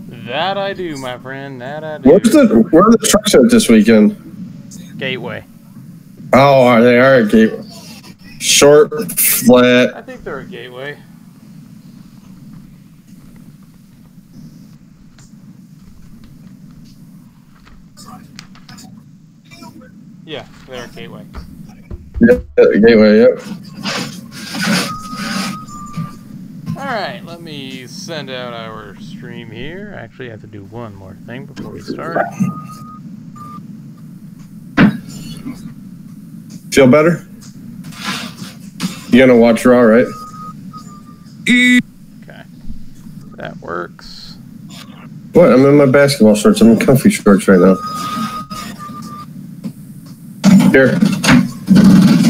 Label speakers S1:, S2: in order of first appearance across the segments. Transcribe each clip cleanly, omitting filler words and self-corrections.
S1: That I do, my friend. That I do.
S2: Where are the trucks at this weekend?
S1: Gateway.
S2: Oh, they are at Gateway. Short, flat.
S1: I think they're a Gateway. Yeah, they're a Gateway.
S2: Yeah, Gateway, yep.
S1: Alright, let me send out our stream here. Actually, I have to do one more thing before we start.
S2: Feel better? You gonna watch Raw, right?
S1: Okay. That works.
S2: What? I'm in my basketball shorts. I'm in comfy shorts right now. Here.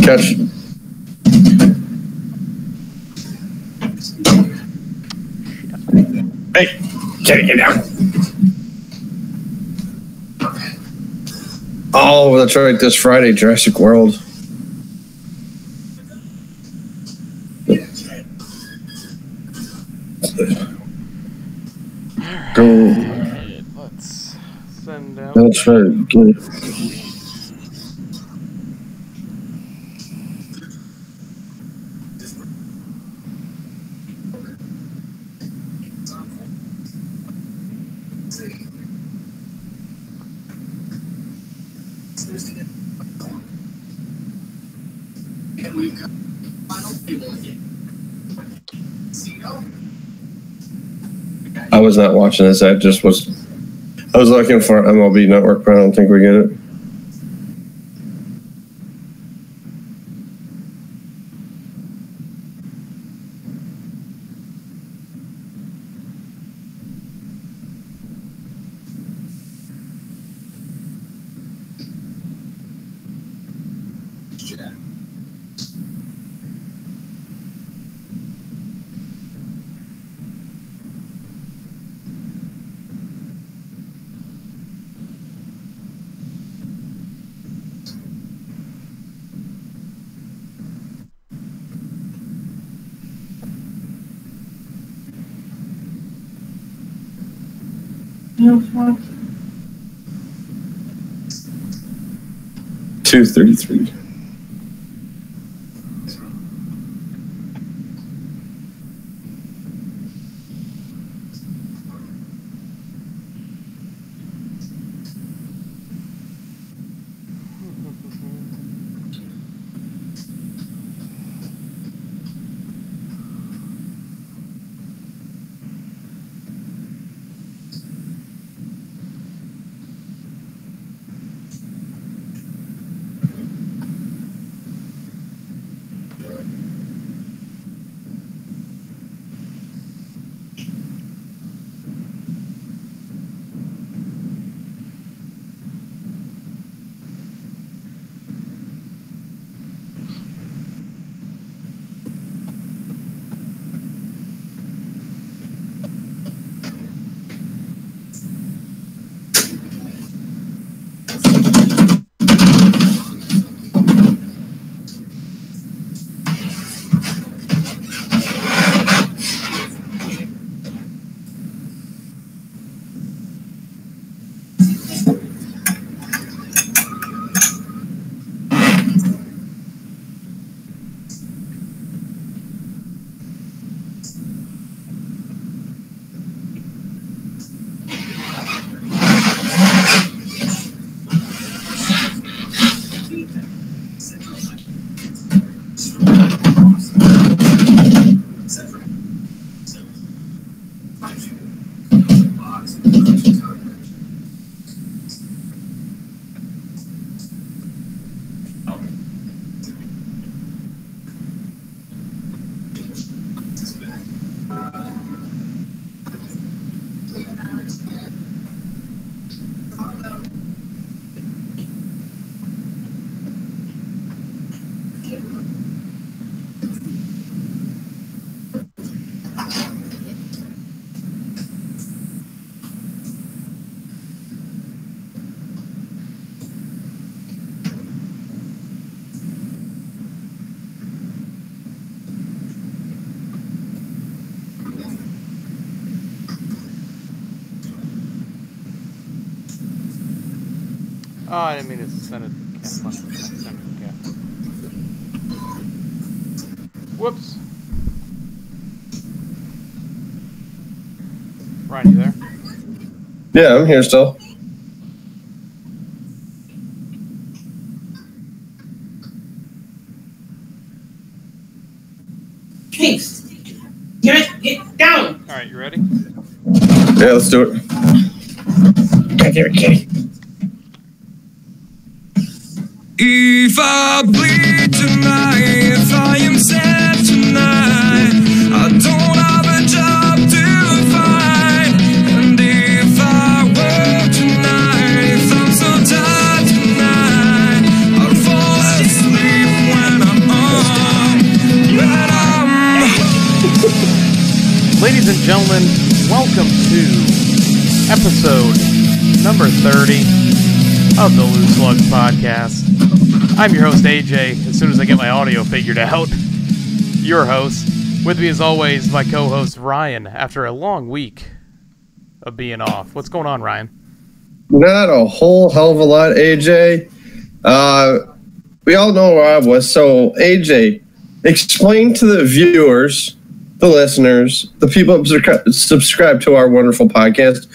S2: Catch. Hey, get down. Oh, that's right. This Friday, Jurassic World. Go.
S1: Alright, let's send out.
S2: That's right. Good. I was not watching this. I was looking for MLB Network, but I don't think we get it. No, 233.
S1: Oh, I didn't mean to send it to Send it to Cat. Whoops. Ryan, you there?
S2: Yeah, I'm here still.
S3: Thanks. Get down.
S1: All right, you ready?
S2: Yeah, let's do it.
S3: Get there, kitty.
S4: If I bleed tonight, if I am sad tonight, I don't have a job to find. And if I work tonight, if I'm so tired tonight, I'll fall asleep when I'm
S1: Ladies and gentlemen, welcome to episode number 30 of the Lugs podcast. I'm your host, AJ, as soon as I get my audio figured out. Your host. With me, as always, my co-host, Ryan, after a long week of being off. What's going on, Ryan?
S2: Not a whole hell of a lot, AJ. We all know where I was. So, AJ, explain to the viewers, the listeners, the people who subscribe to our wonderful podcast,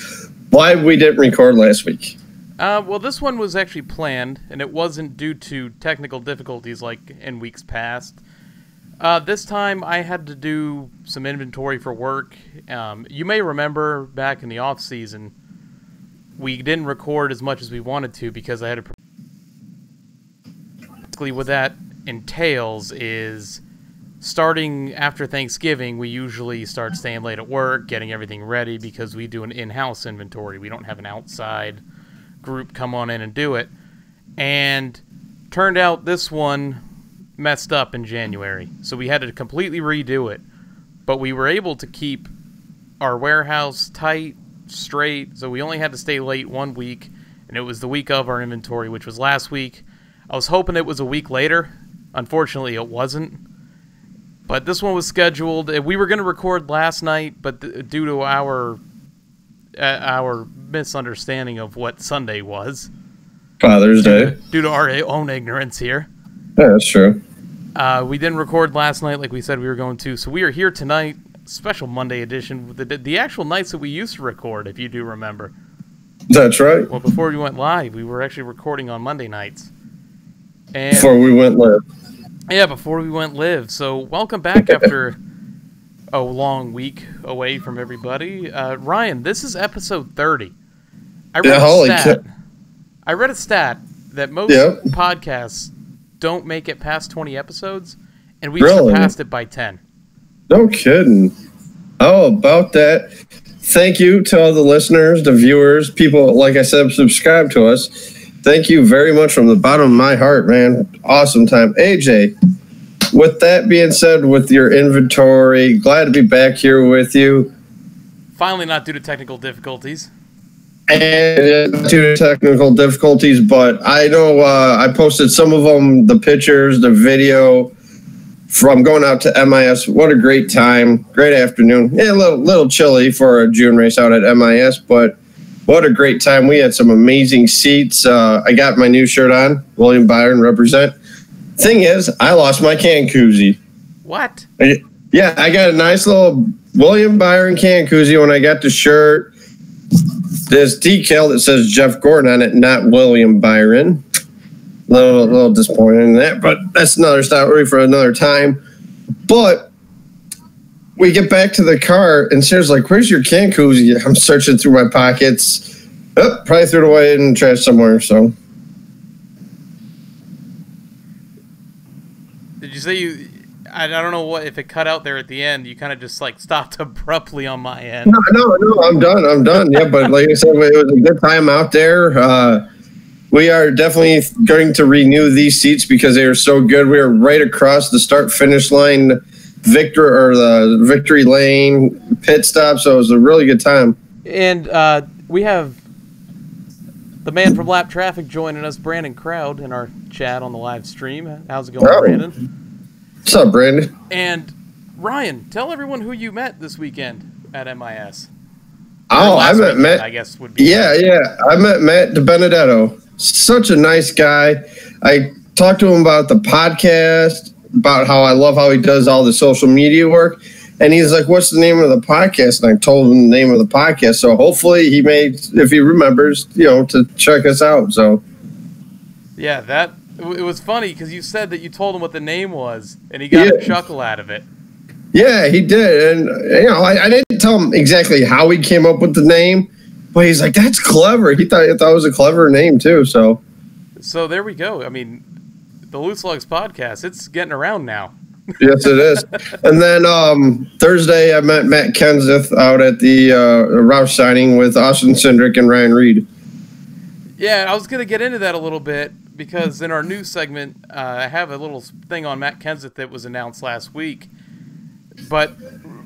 S2: why we didn't record last week.
S1: Well, this one was actually planned, and it wasn't due to technical difficulties like in weeks past. This time, I had to do some inventory for work. You may remember back in the off-season, we didn't record as much as we wanted to because I had to... Basically, what that entails is, starting after Thanksgiving, we usually start staying late at work, getting everything ready, because we do an in-house inventory. We don't have an outside group come on in and do it. And turned out this one messed up in January, so we had to completely redo it. But we were able to keep our warehouse tight, straight, so we only had to stay late 1 week, and it was the week of our inventory, which was last week. I was hoping it was a week later. Unfortunately, it wasn't. But this one was scheduled. We were going to record last night, but due to our misunderstanding of what Sunday was,
S2: Father's Day.
S1: due to our own ignorance here,
S2: Yeah, that's true.
S1: we didn't record last night like we said we were going to. So we are here tonight, special Monday edition, with the actual nights that we used to record, if you do remember.
S2: That's right.
S1: Well, before we went live, we were actually recording on Monday nights. And
S2: Before we went live.
S1: yeah, before we went live. So welcome back after a long week away from everybody. Ryan, this is episode 30. I read a stat that most podcasts don't make it past 20 episodes, and we surpassed it by 10.
S2: No kidding. Oh, about that. Thank you to all the listeners, the viewers, people, like I said, subscribe to us. Thank you very much from the bottom of my heart, man. Awesome time. AJ, with that being said, with your inventory, glad to be back here with you.
S1: Finally, not due to technical difficulties.
S2: And due to technical difficulties, but I know I posted some of them, the pictures, the video from going out to MIS. What a great time. Great afternoon. Yeah, a little chilly for a June race out at MIS, but what a great time. We had some amazing seats. I got my new shirt on. William Bowyer represent. Thing is, I lost my can koozie.
S1: What?
S2: Yeah, I got a nice little William Bowyer can koozie when I got the shirt. This decal that says Jeff Gordon on it, not William Byron. Little disappointed in that, but that's another story for another time. But we get back to the car, and Sarah's like, "Where's your can koozie?" I'm searching through my pockets. Oh, probably threw it away in the trash somewhere. So,
S1: Did you say you... I don't know what if it cut out there at the end. You kind of just like stopped abruptly on my end.
S2: No, I'm done. Yeah, but like I said, it was a good time out there. We are definitely going to renew these seats because they are so good. We are right across the start-finish line, the victory lane pit stop. So it was a really good time.
S1: And we have the man from Lap Traffic joining us, Brandon Crowd, in our chat on the live stream. How's it going, Brandon?
S2: What's up, Brandon?
S1: And Ryan, tell everyone who you met this weekend at MIS.
S2: Oh, I met Matt.
S1: I guess would be.
S2: Yeah. I met Matt DiBenedetto. Such a nice guy. I talked to him about the podcast, about how I love how he does all the social media work. And he's like, what's the name of the podcast? And I told him the name of the podcast. So hopefully he may, if he remembers, to check us out. So,
S1: yeah, it was funny because you said that you told him what the name was, and he got a chuckle out of it.
S2: Yeah, he did. And, I didn't tell him exactly how he came up with the name, but he's like, that's clever. He thought it was a clever name, too. So
S1: there we go. I mean, the Loose Lugs podcast, it's getting around now.
S2: Yes, it is. And then Thursday, I met Matt Kenseth out at the Roush signing with Austin Cindric and Ryan Reed.
S1: Yeah, I was going to get into that a little bit because in our news segment, I have a little thing on Matt Kenseth that was announced last week. But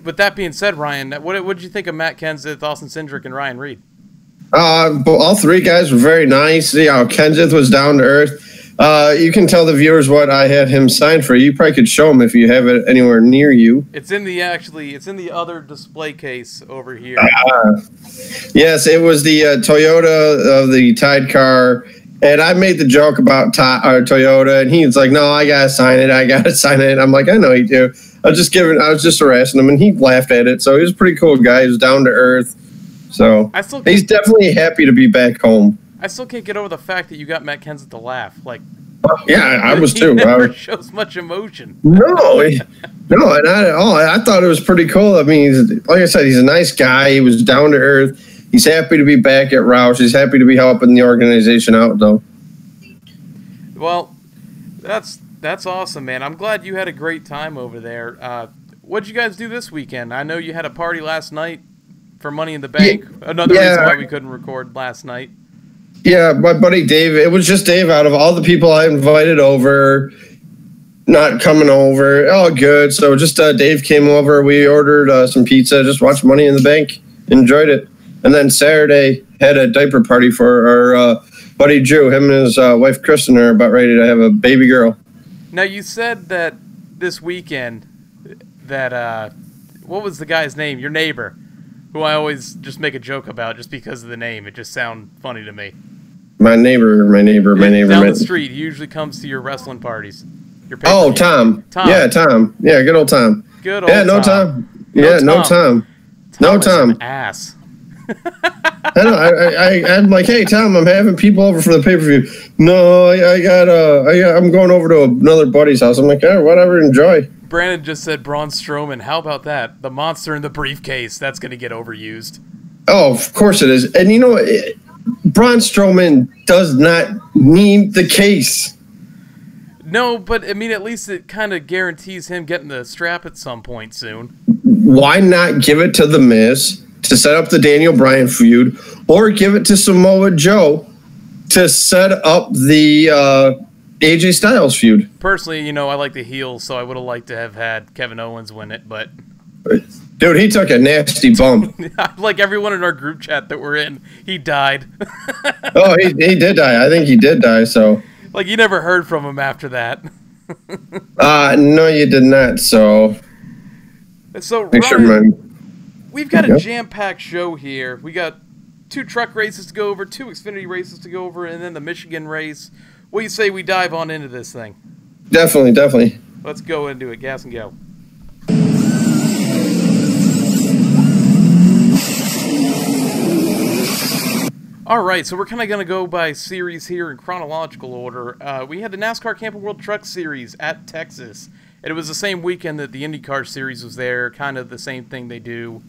S1: with that being said, Ryan, what did you think of Matt Kenseth, Austin Cindric, and Ryan Reed?
S2: All three guys were very nice. Kenseth was down to earth. You can tell the viewers what I had him sign for. You probably could show them if you have it anywhere near you.
S1: It's in the other display case over here.
S2: Yes, it was the Toyota of the Tide car. And I made the joke about Toyota, and he's like, no, I got to sign it. I'm like, I know you do. I was just harassing him, and he laughed at it. So he was a pretty cool guy. He was down to earth. So he's definitely happy to be back home.
S1: I still can't get over the fact that you got Matt Kenseth to laugh. Like,
S2: yeah, I was too.
S1: He never shows much emotion.
S2: No, not at all. I thought it was pretty cool. I mean, like I said, he's a nice guy. He was down to earth. He's happy to be back at Roush. He's happy to be helping the organization out, though.
S1: Well, that's awesome, man. I'm glad you had a great time over there. What'd you guys do this weekend? I know you had a party last night for Money in the Bank. Another reason why we couldn't record last night.
S2: Yeah, my buddy Dave. It was just Dave out of all the people I invited over, not coming over. All good. So just Dave came over. We ordered some pizza, just watched Money in the Bank. Enjoyed it. And then Saturday, had a diaper party for our buddy Drew. Him and his wife Kristen are about ready to have a baby girl.
S1: Now, you said that this weekend that, what was the guy's name? Your neighbor, who I always just make a joke about just because of the name. It just sounds funny to me.
S2: My neighbor.
S1: Down the street, he usually comes to your wrestling parties.
S2: Oh, Tom. Yeah, Tom. Yeah, good old Tom.
S1: Good old Tom.
S2: No Tom. Yeah, no Tom. No Tom.
S1: Ass.
S2: I know. I'm like, hey Tom, I'm having people over for the pay-per-view. No, I'm going over to another buddy's house. I'm like, oh, whatever, enjoy.
S1: Brandon just said Braun Strowman. How about that? The monster in the briefcase. That's going to get overused.
S2: Oh, of course it is. And Braun Strowman does not need the case.
S1: No, but I mean, at least it kind of guarantees him getting the strap at some point soon.
S2: Why not give it to The Miz to set up the Daniel Bryan feud, or give it to Samoa Joe to set up the AJ Styles feud?
S1: Personally, I like the heels, so I would have liked to have had Kevin Owens win it, but...
S2: Dude, he took a nasty bump.
S1: Like everyone in our group chat that we're in, he died.
S2: Oh, he did die. I think he did die, so...
S1: Like, you never heard from him after that.
S2: No, you did not, so...
S1: So, Ryan, we've got a jam-packed show here. We got 2 truck races to go over, 2 Xfinity races to go over, and then the Michigan race. What do you say we dive on into this thing?
S2: Definitely.
S1: Let's go into it. Gas and go. All right, so we're kind of going to go by series here in chronological order. We had the NASCAR Camping World Truck Series at Texas, and it was the same weekend that the IndyCar Series was there, kind of the same thing they do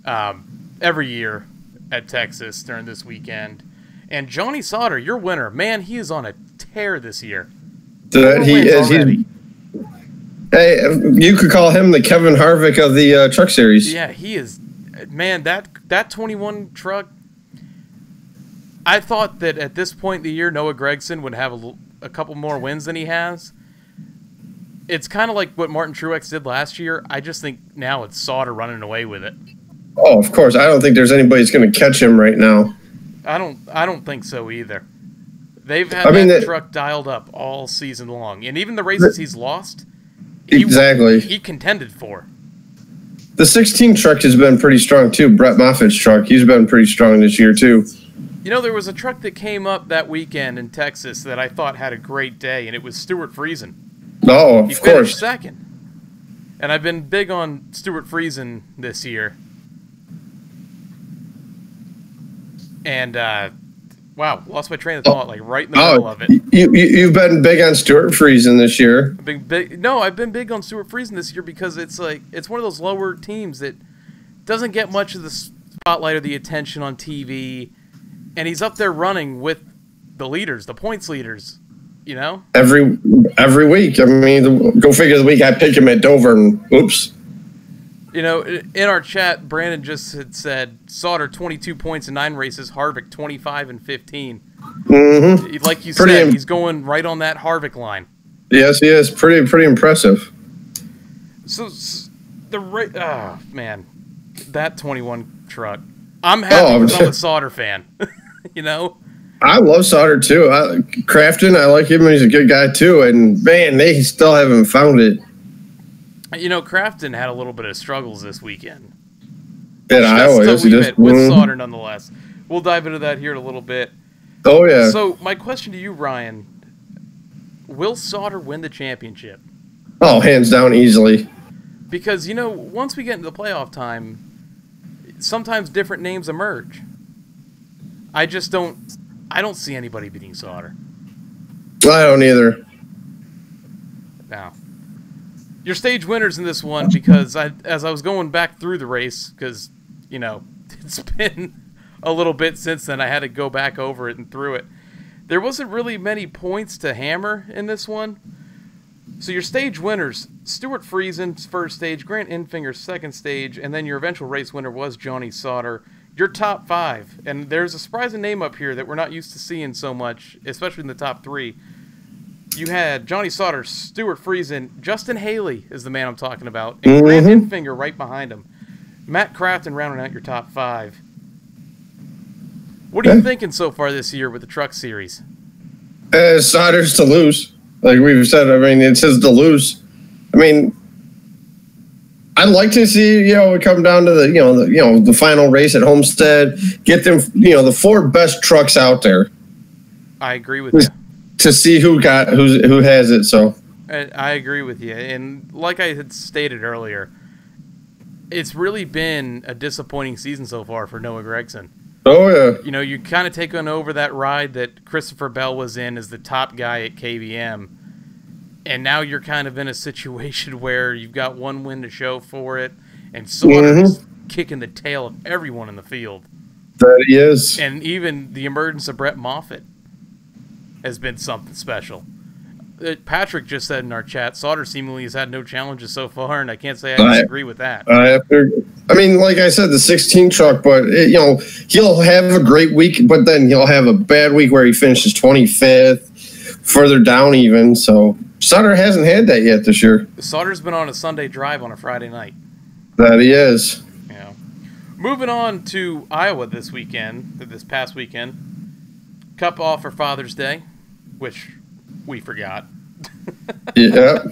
S1: every year at Texas during this weekend. And Johnny Sauter, your winner, man, he is on a tear this year.
S2: He is. Hey, you could call him the Kevin Harvick of the Truck Series.
S1: Yeah, he is. Man, that 21 truck. I thought that at this point in the year, Noah Gragson would have a couple more wins than he has. It's kind of like what Martin Truex did last year. I just think now it's Sauter running away with it.
S2: Oh, of course. I don't think there's anybody that's going to catch him right now.
S1: I don't think so either. They've had that truck dialed up all season long, and even the races he's lost, he contended for.
S2: The 16 truck has been pretty strong too. Brett Moffitt's truck, he's been pretty strong this year too.
S1: You know, there was a truck that came up that weekend in Texas that I thought had a great day, and it was Stuart Friesen.
S2: Oh,
S1: He
S2: of
S1: finished
S2: course.
S1: second. And I've been big on Stuart Friesen this year. And, wow, lost my train of thought, like, right in the middle of it.
S2: You've been big on Stuart Friesen this year.
S1: I've been big on Stuart Friesen this year because it's one of those lower teams that doesn't get much of the spotlight or the attention on TV, and he's up there running with the leaders, the points leaders, you know?
S2: Every week. I mean, go figure the week I pick him at Dover and oops.
S1: You know, in our chat, Brandon just had said Sauter 22 points in 9 races, Harvick 25 and 15.
S2: Mm-hmm.
S1: Like you said, he's going right on that Harvick line.
S2: Yes, he is. Pretty impressive.
S1: So man, that 21 truck. I'm happy because I'm a Sauter fan. You know?
S2: I love Sauter too. Crafton, I like him. He's a good guy too. And man, they still haven't found it.
S1: You know, Crafton had a little bit of struggles this weekend.
S2: At Iowa, yes, he did.
S1: With Sauter, nonetheless. We'll dive into that here in a little bit.
S2: Oh, yeah.
S1: So, my question to you, Ryan, will Sauter win the championship?
S2: Oh, hands down, easily.
S1: Because, you know, once we get into the playoff time, sometimes different names emerge. I don't see anybody beating Sauter.
S2: I don't either.
S1: Now, your stage winners in this one, because as I was going back through the race, because, you know, it's been a little bit since then, I had to go back over it and through it. There wasn't really many points to hammer in this one. So your stage winners, Stuart Friesen's first stage, Grant Enfinger's second stage, and then your eventual race winner was Johnny Sauter. Your top 5, and there's a surprising name up here that we're not used to seeing so much, especially in the top 3. You had Johnny Sauter, Stuart Friesen, Justin Haley is the man I'm talking about, and Grant Enfinger right behind him. Matt Crafton rounding out your top 5. What are you thinking so far this year with the Truck Series?
S2: Sauter's to lose. Like we've said, I mean, it says to lose. I mean, I'd like to see, it come down to the final race at Homestead, get them, the 4 best trucks out there.
S1: I agree with you.
S2: To see who has it. So
S1: I agree with you, and like I had stated earlier, it's really been a disappointing season so far for Noah Gragson.
S2: Oh yeah,
S1: you know, you kind of taken over that ride that Christopher Bell was in as the top guy at KBM, and now you're kind of in a situation where you've got one win to show for it, and Sauter is kicking the tail of everyone in the field.
S2: That he is,
S1: and even the emergence of Brett Moffitt has been something special. Patrick just said in our chat, Sauter seemingly has had no challenges so far, and I can't say I disagree with that.
S2: I mean, like I said, the 16 truck, but he'll have a great week, but then he'll have a bad week where he finishes 25th, further down even. So Sauter hasn't had that yet this year.
S1: Sauter's been on a Sunday drive on a Friday night.
S2: That he is.
S1: Yeah. Moving on to Iowa this past weekend. Cup off for Father's Day, which we forgot.
S2: Yeah.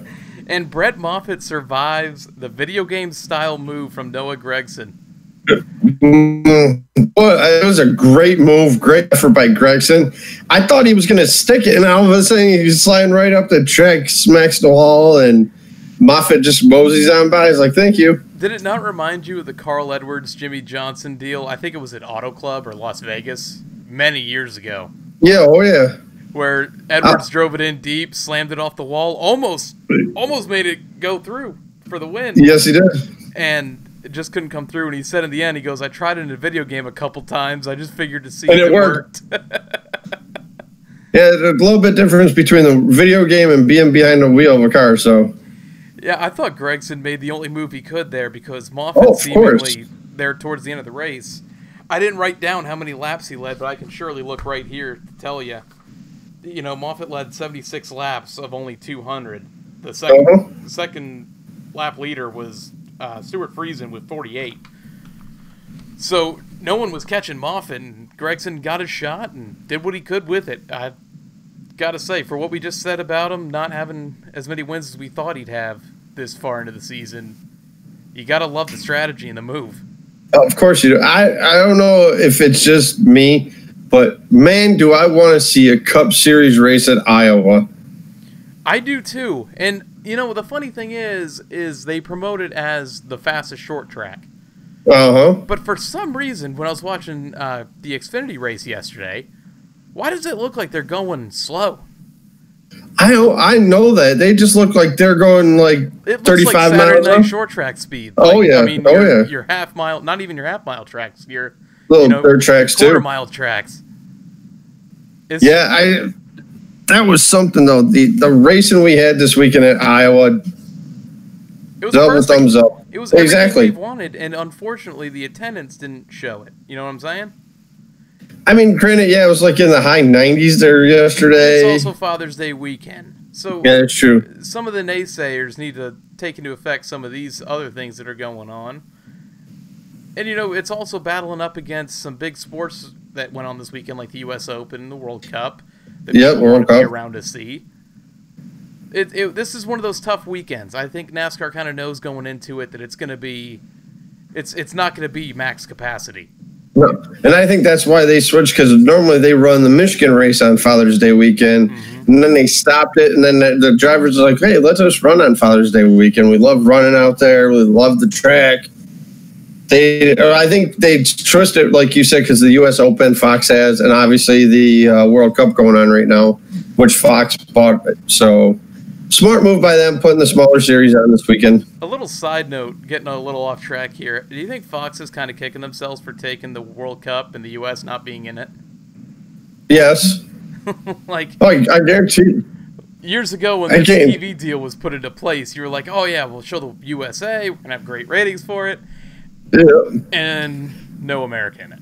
S1: And Brett Moffitt survives the video game style move from Noah Gragson.
S2: Well, it was a great move, great effort by Gragson. I thought he was going to stick it, and all of a sudden he's sliding right up the track, smacks the wall, and Moffitt just moseys on by. He's like, "Thank you."
S1: Did it not remind you of the Carl Edwards, Jimmy Johnson deal? I think it was at Auto Club or Las Vegas many years ago.
S2: Yeah, oh yeah.
S1: Where Edwards drove it in deep, slammed it off the wall, almost made it go through for the win.
S2: Yes, he did.
S1: And it just couldn't come through. And he said in the end, he goes, "I tried it in a video game a couple times. I just figured to see if it worked."
S2: Yeah, a little bit difference between the video game and being behind the wheel of a car. So.
S1: Yeah, I thought Gragson made the only move he could there because Moffitt seemingly there towards the end of the race. I didn't write down how many laps he led, but I can surely look right here to tell you. You know, Moffitt led 76 laps of only 200. The second lap leader was Stuart Friesen with 48. So no one was catching Moffitt, and Gragson got his shot and did what he could with it. I got to say, for what we just said about him not having as many wins as we thought he'd have this far into the season, you got to love the strategy and the move.
S2: Of course you do. I don't know if it's just me, But, man, do I want to see a Cup Series race at Iowa.
S1: I do, too. And, you know, the funny thing is they promote it as the fastest short track.
S2: Uh-huh.
S1: But for some reason, when I was watching the Xfinity race yesterday, why does it look like they're going slow?
S2: I know that. They just look like they're going like
S1: It looks
S2: 35
S1: like Saturday
S2: miles.
S1: Night short track speed.
S2: Oh,
S1: Like,
S2: yeah.
S1: I mean, your half mile, not even your half mile tracks, your
S2: Little third tracks, too.
S1: quarter mile tracks.
S2: That was something, though. The racing we had this weekend at Iowa,
S1: It was
S2: double
S1: perfect.
S2: thumbs up.
S1: It was everything
S2: Exactly.
S1: we've wanted, and unfortunately, the attendance didn't show it. You know what I'm saying?
S2: I mean, granted, yeah, it was like in the high 90s there yesterday.
S1: It's also Father's Day weekend, so
S2: Yeah, it's true.
S1: some of the naysayers need to take into effect some of these other things that are going on. And, you know, it's also battling up against some big sports that went on this weekend, like the U.S. Open and the World Cup. That
S2: Yep,
S1: people
S2: World
S1: want to be
S2: Cup.
S1: around to see. This is one of those tough weekends. I think NASCAR kind of knows going into it that it's going to be, it's not going to be max capacity.
S2: No. And I think that's why they switched, because normally they run the Michigan race on Father's Day weekend, and then they stopped it, and then the drivers are like, hey, let us run on Father's Day weekend. We love running out there. We love the track. I think they trust it, like you said, because the U.S. Open Fox has, and obviously the World Cup going on right now, which Fox bought. So smart move by them, putting the smaller series on this weekend.
S1: A little side note, getting a little off track here. Do you think Fox is kind of kicking themselves for taking the World Cup and the U.S. not being in it?
S2: Yes.
S1: Like,
S2: I guarantee.
S1: years ago when this TV deal was put into place, you were like, oh, yeah, we'll show the USA. We're going to have great ratings for it.
S2: Yeah.
S1: And no America in it.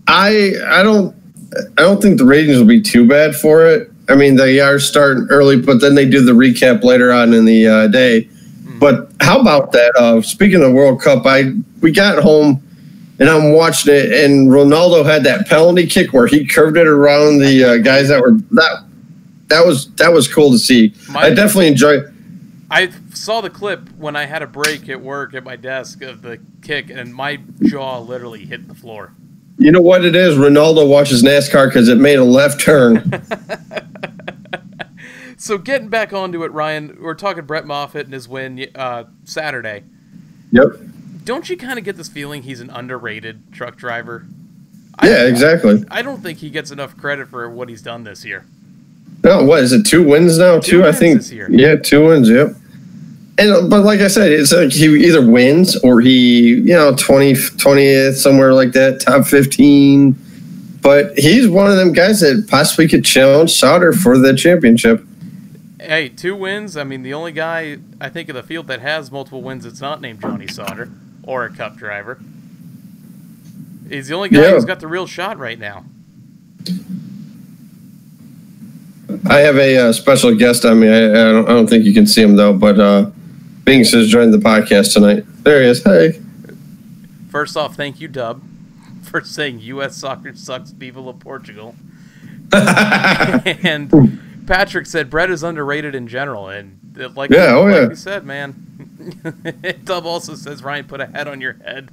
S2: I don't think the ratings will be too bad for it. I mean, they are starting early, but then they do the recap later on in the day. But how about that? Speaking of World Cup, we got home and I'm watching it, and Ronaldo had that penalty kick where he curved it around the guys that were that was cool to see. I definitely enjoyed.
S1: I saw the clip when I had a break at work at my desk of the kick, and my jaw literally hit the floor.
S2: You know what it is? Ronaldo watches NASCAR because it made a left turn.
S1: So getting back onto it, Ryan, we're talking Brett Moffitt and his win Saturday.
S2: Yep.
S1: Don't you kind of get this feeling he's an underrated truck driver?
S2: Yeah, exactly.
S1: I don't think he gets enough credit for what he's done this year.
S2: No, what is it? 2 wins now?
S1: Two
S2: I
S1: wins
S2: think.
S1: this year.
S2: Yeah, 2 wins. Yep. And but like I said, it's like he either wins or he 20th somewhere like that, top 15. But he's one of them guys that possibly could challenge Sauter for the championship.
S1: Hey, 2 wins. I mean, the only guy I think in the field that has multiple wins that's not named Johnny Sauter or a Cup driver. He's the only guy who's got the real shot right now.
S2: I have a special guest on me. I don't think you can see him, though, but Bings has joined the podcast tonight. There he is. Hey.
S1: First off, thank you, Dub, for saying U.S. soccer sucks, Viva la Portugal. And Patrick said Brett is underrated in general, and like you said, man. Dub also says, Ryan, put a head on your head.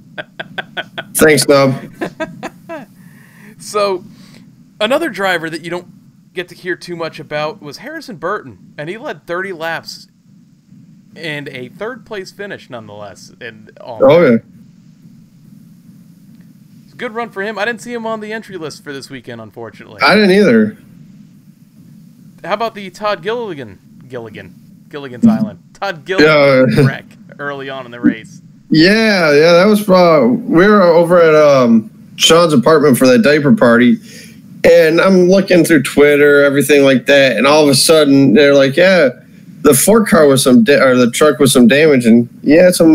S2: Thanks, Dub.
S1: So, another driver that you don't get to hear too much about was Harrison Burton, and he led 30 laps and a third-place finish, nonetheless. And
S2: yeah.
S1: It's a good run for him. I didn't see him on the entry list for this weekend, unfortunately.
S2: I didn't either.
S1: How about the Todd Gilligan's Island? Todd Gilligan wreck early on in the race.
S2: Yeah, that was we were over at Sean's apartment for that diaper party, and I'm looking through Twitter, everything like that, and all of a sudden they're like, yeah, the car was the truck was some damage, and he had some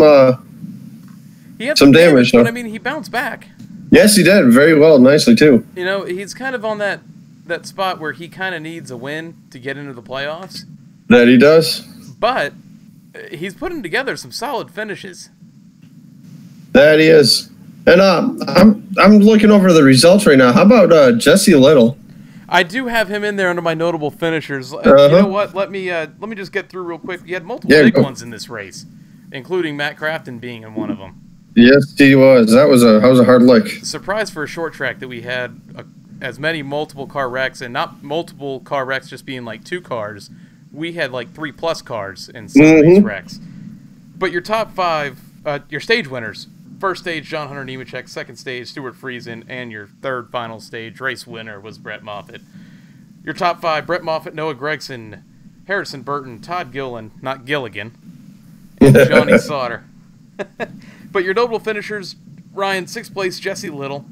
S2: damage.
S1: But I mean, he bounced back.
S2: Yes, he did very well, nicely too.
S1: You know, he's kind of on that spot where he kind of needs a win to get into the playoffs.
S2: That he does.
S1: But he's putting together some solid finishes.
S2: That he is. And I'm looking over the results right now. How about Jesse Little?
S1: I do have him in there under my notable finishers. You know what? Let me just get through real quick. He had multiple big ones in this race, including Matt Crafton being in one of them.
S2: Yes, he was. That was a hard lick.
S1: Surprise for a short track that we had as many multiple car wrecks, and not multiple car wrecks just being like 2 cars. We had like 3+ cars in some of these wrecks. But your top 5, your stage winners: first stage, John Hunter Nemechek; second stage, Stuart Friesen; and your third final stage race winner was Brett Moffitt. Your top 5: Brett Moffitt, Noah Gragson, Harrison Burton, Todd Gilliland, not Gilligan, and Johnny Sauter. But your notable finishers: Ryan, 6th place, Jesse Little.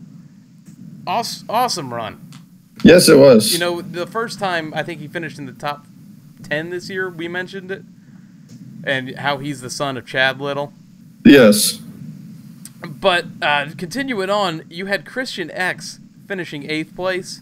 S1: Awesome run.
S2: Yes, it was.
S1: You know, the first time I think he finished in the top 10 this year, we mentioned it, and how he's the son of Chad Little.
S2: Yes.
S1: But continuing on, you had Christian X finishing 8th place.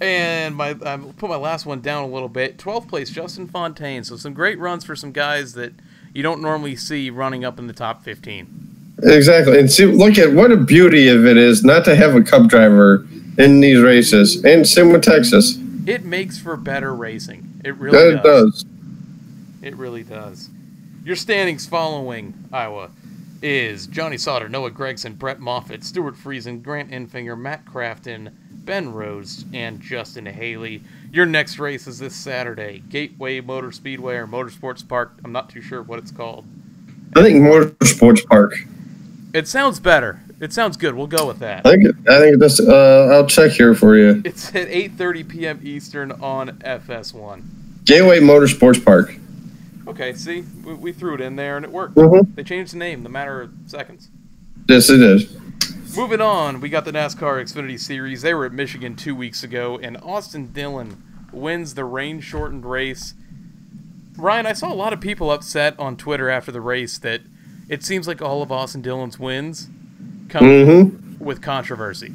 S1: And I put my last one down a little bit. 12th place, Justin Fontaine. So some great runs for some guys that you don't normally see running up in the top 15.
S2: Exactly. And see, look at what a beauty of it is not to have a Cup driver in these races. And same with Texas.
S1: It makes for better racing. It really does. It really does. Your standings following Iowa is Johnny Sauter, Noah Gragson, Brett Moffitt, Stuart Friesen, Grant Enfinger, Matt Crafton, Ben Rose, and Justin Haley. Your next race is this Saturday, Gateway Motor Speedway or Motorsports Park. I'm not too sure what it's called.
S2: I think Motorsports Park.
S1: It sounds better. It sounds good. We'll go with that.
S2: I think that's. I'll check here for you.
S1: It's at 8:30 p.m. Eastern on FS1.
S2: Gateway Motorsports Park.
S1: Okay, see, we threw it in there and it worked. They changed the name in a matter of seconds.
S2: Yes, it is.
S1: Moving on, we got the NASCAR Xfinity Series. They were at Michigan 2 weeks ago, and Austin Dillon wins the rain-shortened race. Ryan, I saw a lot of people upset on Twitter after the race that it seems like all of Austin Dillon's wins come with controversy.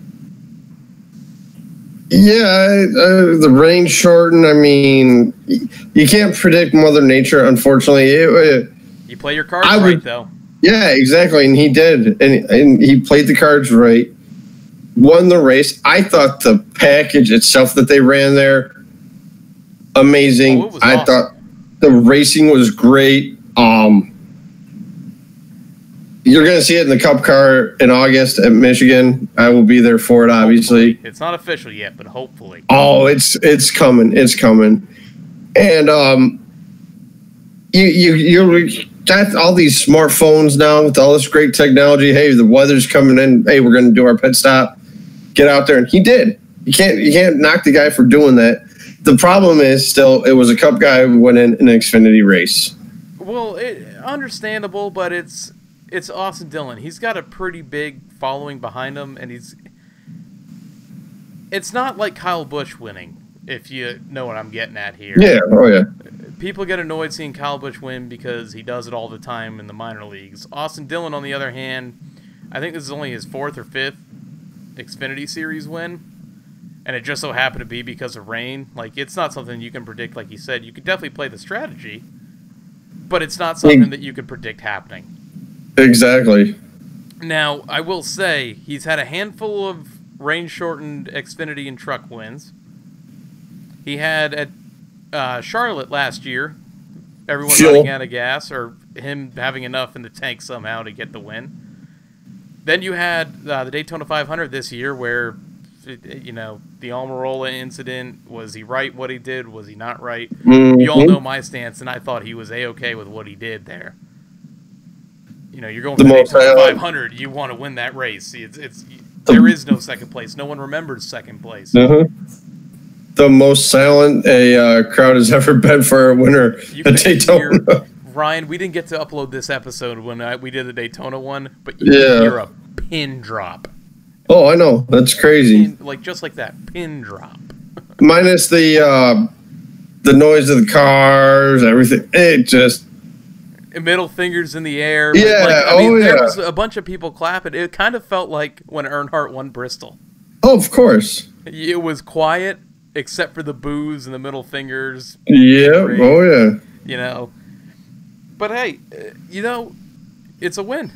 S2: Yeah, the rain shortened. I mean, you can't predict Mother Nature, unfortunately.
S1: You play your cards right, though.
S2: Yeah, exactly, and he did. And he played the cards right, won the race. I thought the package itself that they ran there, amazing.
S1: Oh, it was awesome.
S2: Thought the racing was great. You're going to see it in the Cup car in August at Michigan. I will be there for it, obviously.
S1: Hopefully. It's not official yet, but hopefully.
S2: Oh, it's coming. It's coming. And you got all these smartphones now with all this great technology. Hey, the weather's coming in. Hey, we're going to do our pit stop. Get out there. And he did. You can't knock the guy for doing that. The problem is still it was a Cup guy who went in an Xfinity race.
S1: Well, understandable, but it's Austin Dillon. He's got a pretty big following behind him, and it's not like Kyle Busch winning, if you know what I'm getting at here.
S2: Yeah, oh yeah.
S1: People get annoyed seeing Kyle Busch win because he does it all the time in the minor leagues. Austin Dillon, on the other hand, I think this is only his 4th or 5th Xfinity Series win, and it just so happened to be because of rain. Like, it's not something you can predict, like you said. You could definitely play the strategy, but it's not something that you could predict happening.
S2: Exactly.
S1: Now, I will say, he's had a handful of rain-shortened Xfinity and truck wins. He had at Charlotte last year, everyone running out of gas, or him having enough in the tank somehow to get the win. Then you had the Daytona 500 this year, where, you know, the Almirola incident, was he right what he did? Was he not right? You all know my stance, and I thought he was A-okay with what he did there. You know, you're going for the Daytona 500. You want to win that race. There is no second place. No one remembers second place.
S2: The most silent a crowd has ever been for a winner at Daytona.
S1: Ryan, we didn't get to upload this episode when we did the Daytona one, but you can hear a pin drop.
S2: Oh, I know. That's crazy.
S1: Just like that, pin drop.
S2: Minus the noise of the cars, everything. It just...
S1: Middle fingers in the air.
S2: Yeah,
S1: there was a bunch of people clapping. It kind of felt like when Earnhardt won Bristol.
S2: Oh, of course.
S1: It was quiet, except for the boos and the middle fingers.
S2: Yeah, oh yeah.
S1: You know, but hey, you know, it's a win.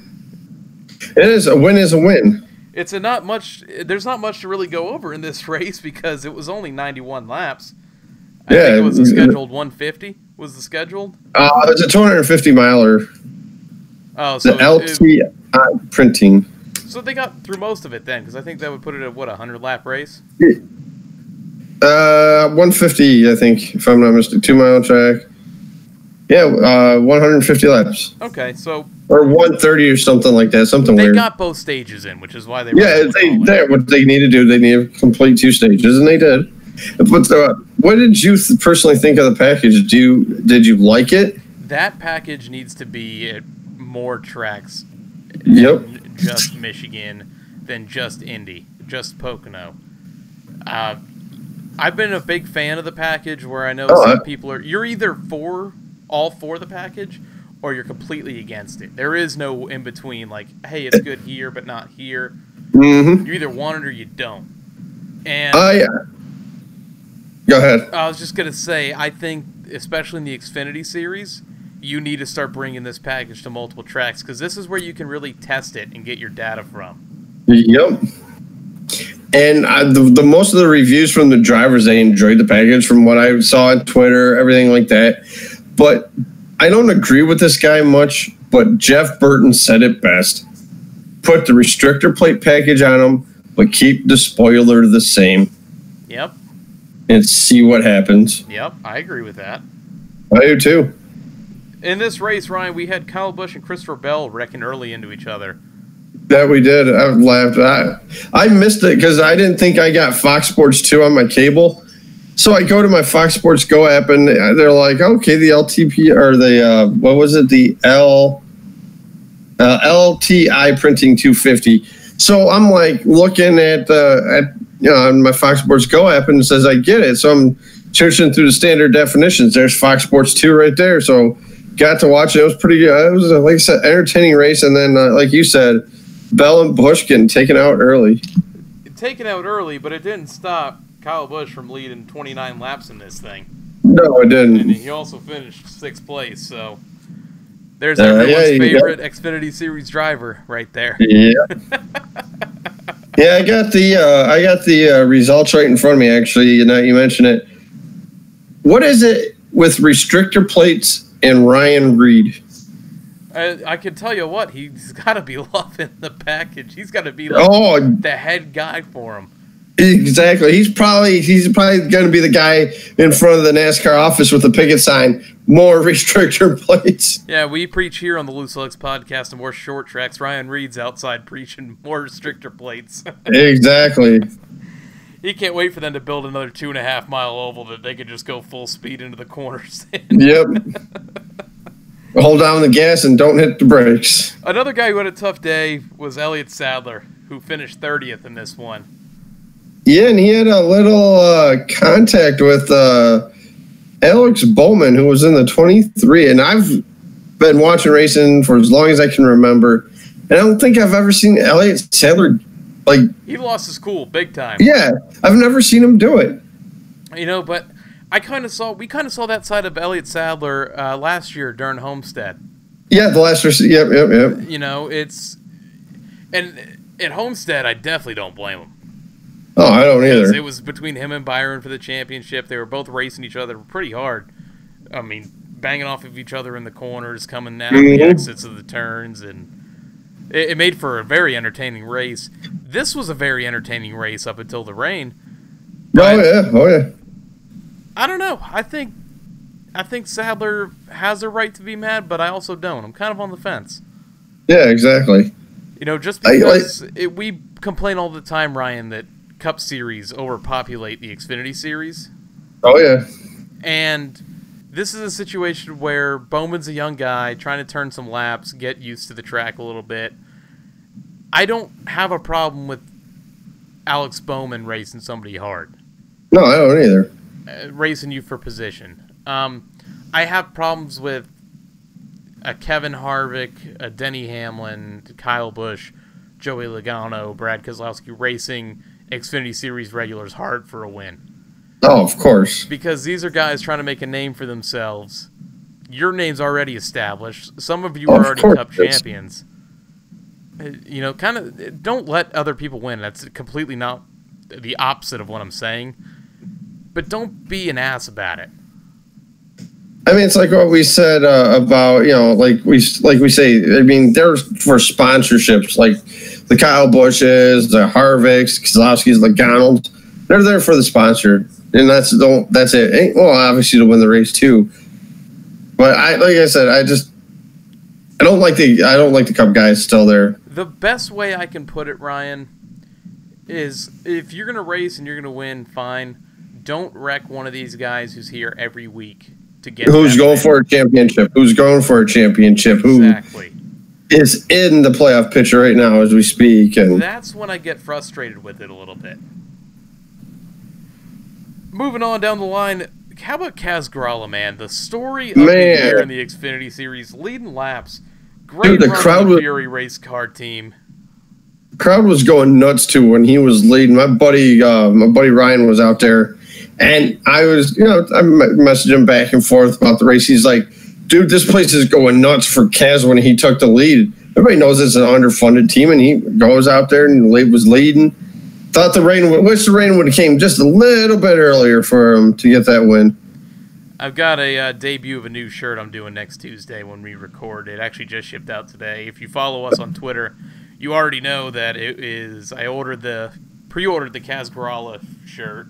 S2: It is a win. Is a win.
S1: It's not much. There's not much to really go over in this race because it was only 91 laps. I think it was a scheduled 150. Was the scheduled?
S2: It's a 250 miler.
S1: Oh, so
S2: the LTI printing.
S1: So they got through most of it then, because I think that would put it at, what, a 100-lap race?
S2: 150, I think, if I'm not mistaken. 2-mile track. Yeah, 150 laps.
S1: Okay, so...
S2: Or 130 or something like that, something
S1: they
S2: weird.
S1: They got both stages in, which is why they...
S2: Yeah, what they need to do, they need to complete 2 stages, and they did. But what did you personally think of the package? Did you like it?
S1: That package needs to be at more tracks
S2: than
S1: just Michigan, than just Indy, just Pocono. I've been a big fan of the package where I know some people are... You're either all for the package, or you're completely against it. There is no in-between, like, hey, it's good here, but not here.
S2: Mm-hmm.
S1: You either want it or you don't. And
S2: go ahead.
S1: I was just going to say, I think, especially in the Xfinity Series, you need to start bringing this package to multiple tracks, because this is where you can really test it and get your data from.
S2: Yep. And the most of the reviews from the drivers, they enjoyed the package from what I saw on Twitter, everything like that. But I don't agree with this guy much, but Jeff Burton said it best. Put the restrictor plate package on them, but keep the spoiler the same.
S1: Yep.
S2: And see what happens.
S1: Yep, I agree with that.
S2: I do too.
S1: In this race, Ryan, we had Kyle Busch and Christopher Bell wrecking early into each other.
S2: That we did. I laughed. I missed it because I didn't think I got Fox Sports 2 on my cable. So I go to my Fox Sports Go app, and they're like, okay, the LTP, or the, what was it? The LTI printing 250. So I'm like looking at on my Fox Sports Go app, and it says I get it. So I'm searching through the standard definitions. There's Fox Sports 2 right there. So got to watch it. It was pretty good. It was, like I said, entertaining race. And then, like you said, Bell and Busch getting taken out early.
S1: Taken out early, but it didn't stop Kyle Busch from leading 29 laps in this thing.
S2: No, it didn't.
S1: And he also finished 6th place, so there's everyone's favorite Xfinity Series driver right there.
S2: Yeah. Yeah, I got the results right in front of me, actually. You mentioned it. What is it with restrictor plates and Ryan Reed?
S1: I can tell you what, he's got to be loving the package. He's got to be like the head guy for him.
S2: Exactly. He's probably going to be the guy in front of the NASCAR office with the picket sign. More restrictor plates.
S1: Yeah, we preach here on the Loose Lugs podcast and more short tracks. Ryan Reed's outside preaching more restrictor plates.
S2: Exactly.
S1: He can't wait for them to build another 2.5-mile oval that they could just go full speed into the corners.
S2: Yep. Hold down the gas and don't hit the brakes.
S1: Another guy who had a tough day was Elliott Sadler, who finished 30th in this one.
S2: Yeah, and he had a little contact with Alex Bowman, who was in the 23. And I've been watching racing for as long as I can remember. And I don't think I've ever seen Elliott Sadler, like...
S1: He lost his cool big time.
S2: Yeah, I've never seen him do it.
S1: You know, but we kind of saw that side of Elliott Sadler last year during Homestead.
S2: Yeah, the last race. Yep.
S1: You know, and at Homestead, I definitely don't blame him.
S2: Oh, I don't either.
S1: It was between him and Byron for the championship. They were both racing each other pretty hard. I mean, banging off of each other in the corners, coming down the exits of the turns, and it made for a very entertaining race. This was a very entertaining race up until the rain.
S2: Oh yeah.
S1: I don't know. I think Sadler has a right to be mad, but I also don't. I'm kind of on the fence.
S2: Yeah, exactly.
S1: You know, just because we complain all the time, Ryan, that Cup Series overpopulate the Xfinity Series.
S2: Oh, yeah.
S1: And this is a situation where Bowman's a young guy trying to turn some laps, get used to the track a little bit. I don't have a problem with Alex Bowman racing somebody hard.
S2: No, I don't either.
S1: Racing you for position. I have problems with a Kevin Harvick, a Denny Hamlin, Kyle Busch, Joey Logano, Brad Keselowski racing Xfinity Series regulars hard for a win.
S2: Oh, of course.
S1: Because these are guys trying to make a name for themselves. Your name's already established. Some of you are already Cup champions. You know, kind of don't let other people win. That's completely not the opposite of what I'm saying. But don't be an ass about it.
S2: I mean, it's like what we said about, you know, like we say, I mean, there's for sponsorships, like The Kyle Bushes, the Harvicks, Keselowski's, the Donalds. They're there for the sponsor, and that's it. Well, obviously to win the race too. But like I said, I don't like the Cup guys still there.
S1: The best way I can put it, Ryan, is if you're gonna race and you're gonna win, fine. Don't wreck one of these guys who's here every week to get.
S2: Who's going for a championship? Who's going for a championship?
S1: Exactly.
S2: Who is in the playoff picture right now as we speak? And
S1: that's when I get frustrated with it a little bit. Moving on down the line, how about Kaz Grala, man? The story of the year in the Xfinity Series, leading laps. Great
S2: the
S1: run
S2: crowd
S1: of the
S2: was,
S1: Fury race car team.
S2: Crowd was going nuts too when he was leading. My buddy Ryan was out there, and I was, I messaged him back and forth about the race. He's like, dude, this place is going nuts for Kaz when he took the lead. Everybody knows it's an underfunded team, and he goes out there and was leading. Wish the rain would have came just a little bit earlier for him to get that win.
S1: I've got a debut of a new shirt I'm doing next Tuesday when we record. It actually just shipped out today. If you follow us on Twitter, you already know that it is. I pre-ordered the Kaz Grala shirt,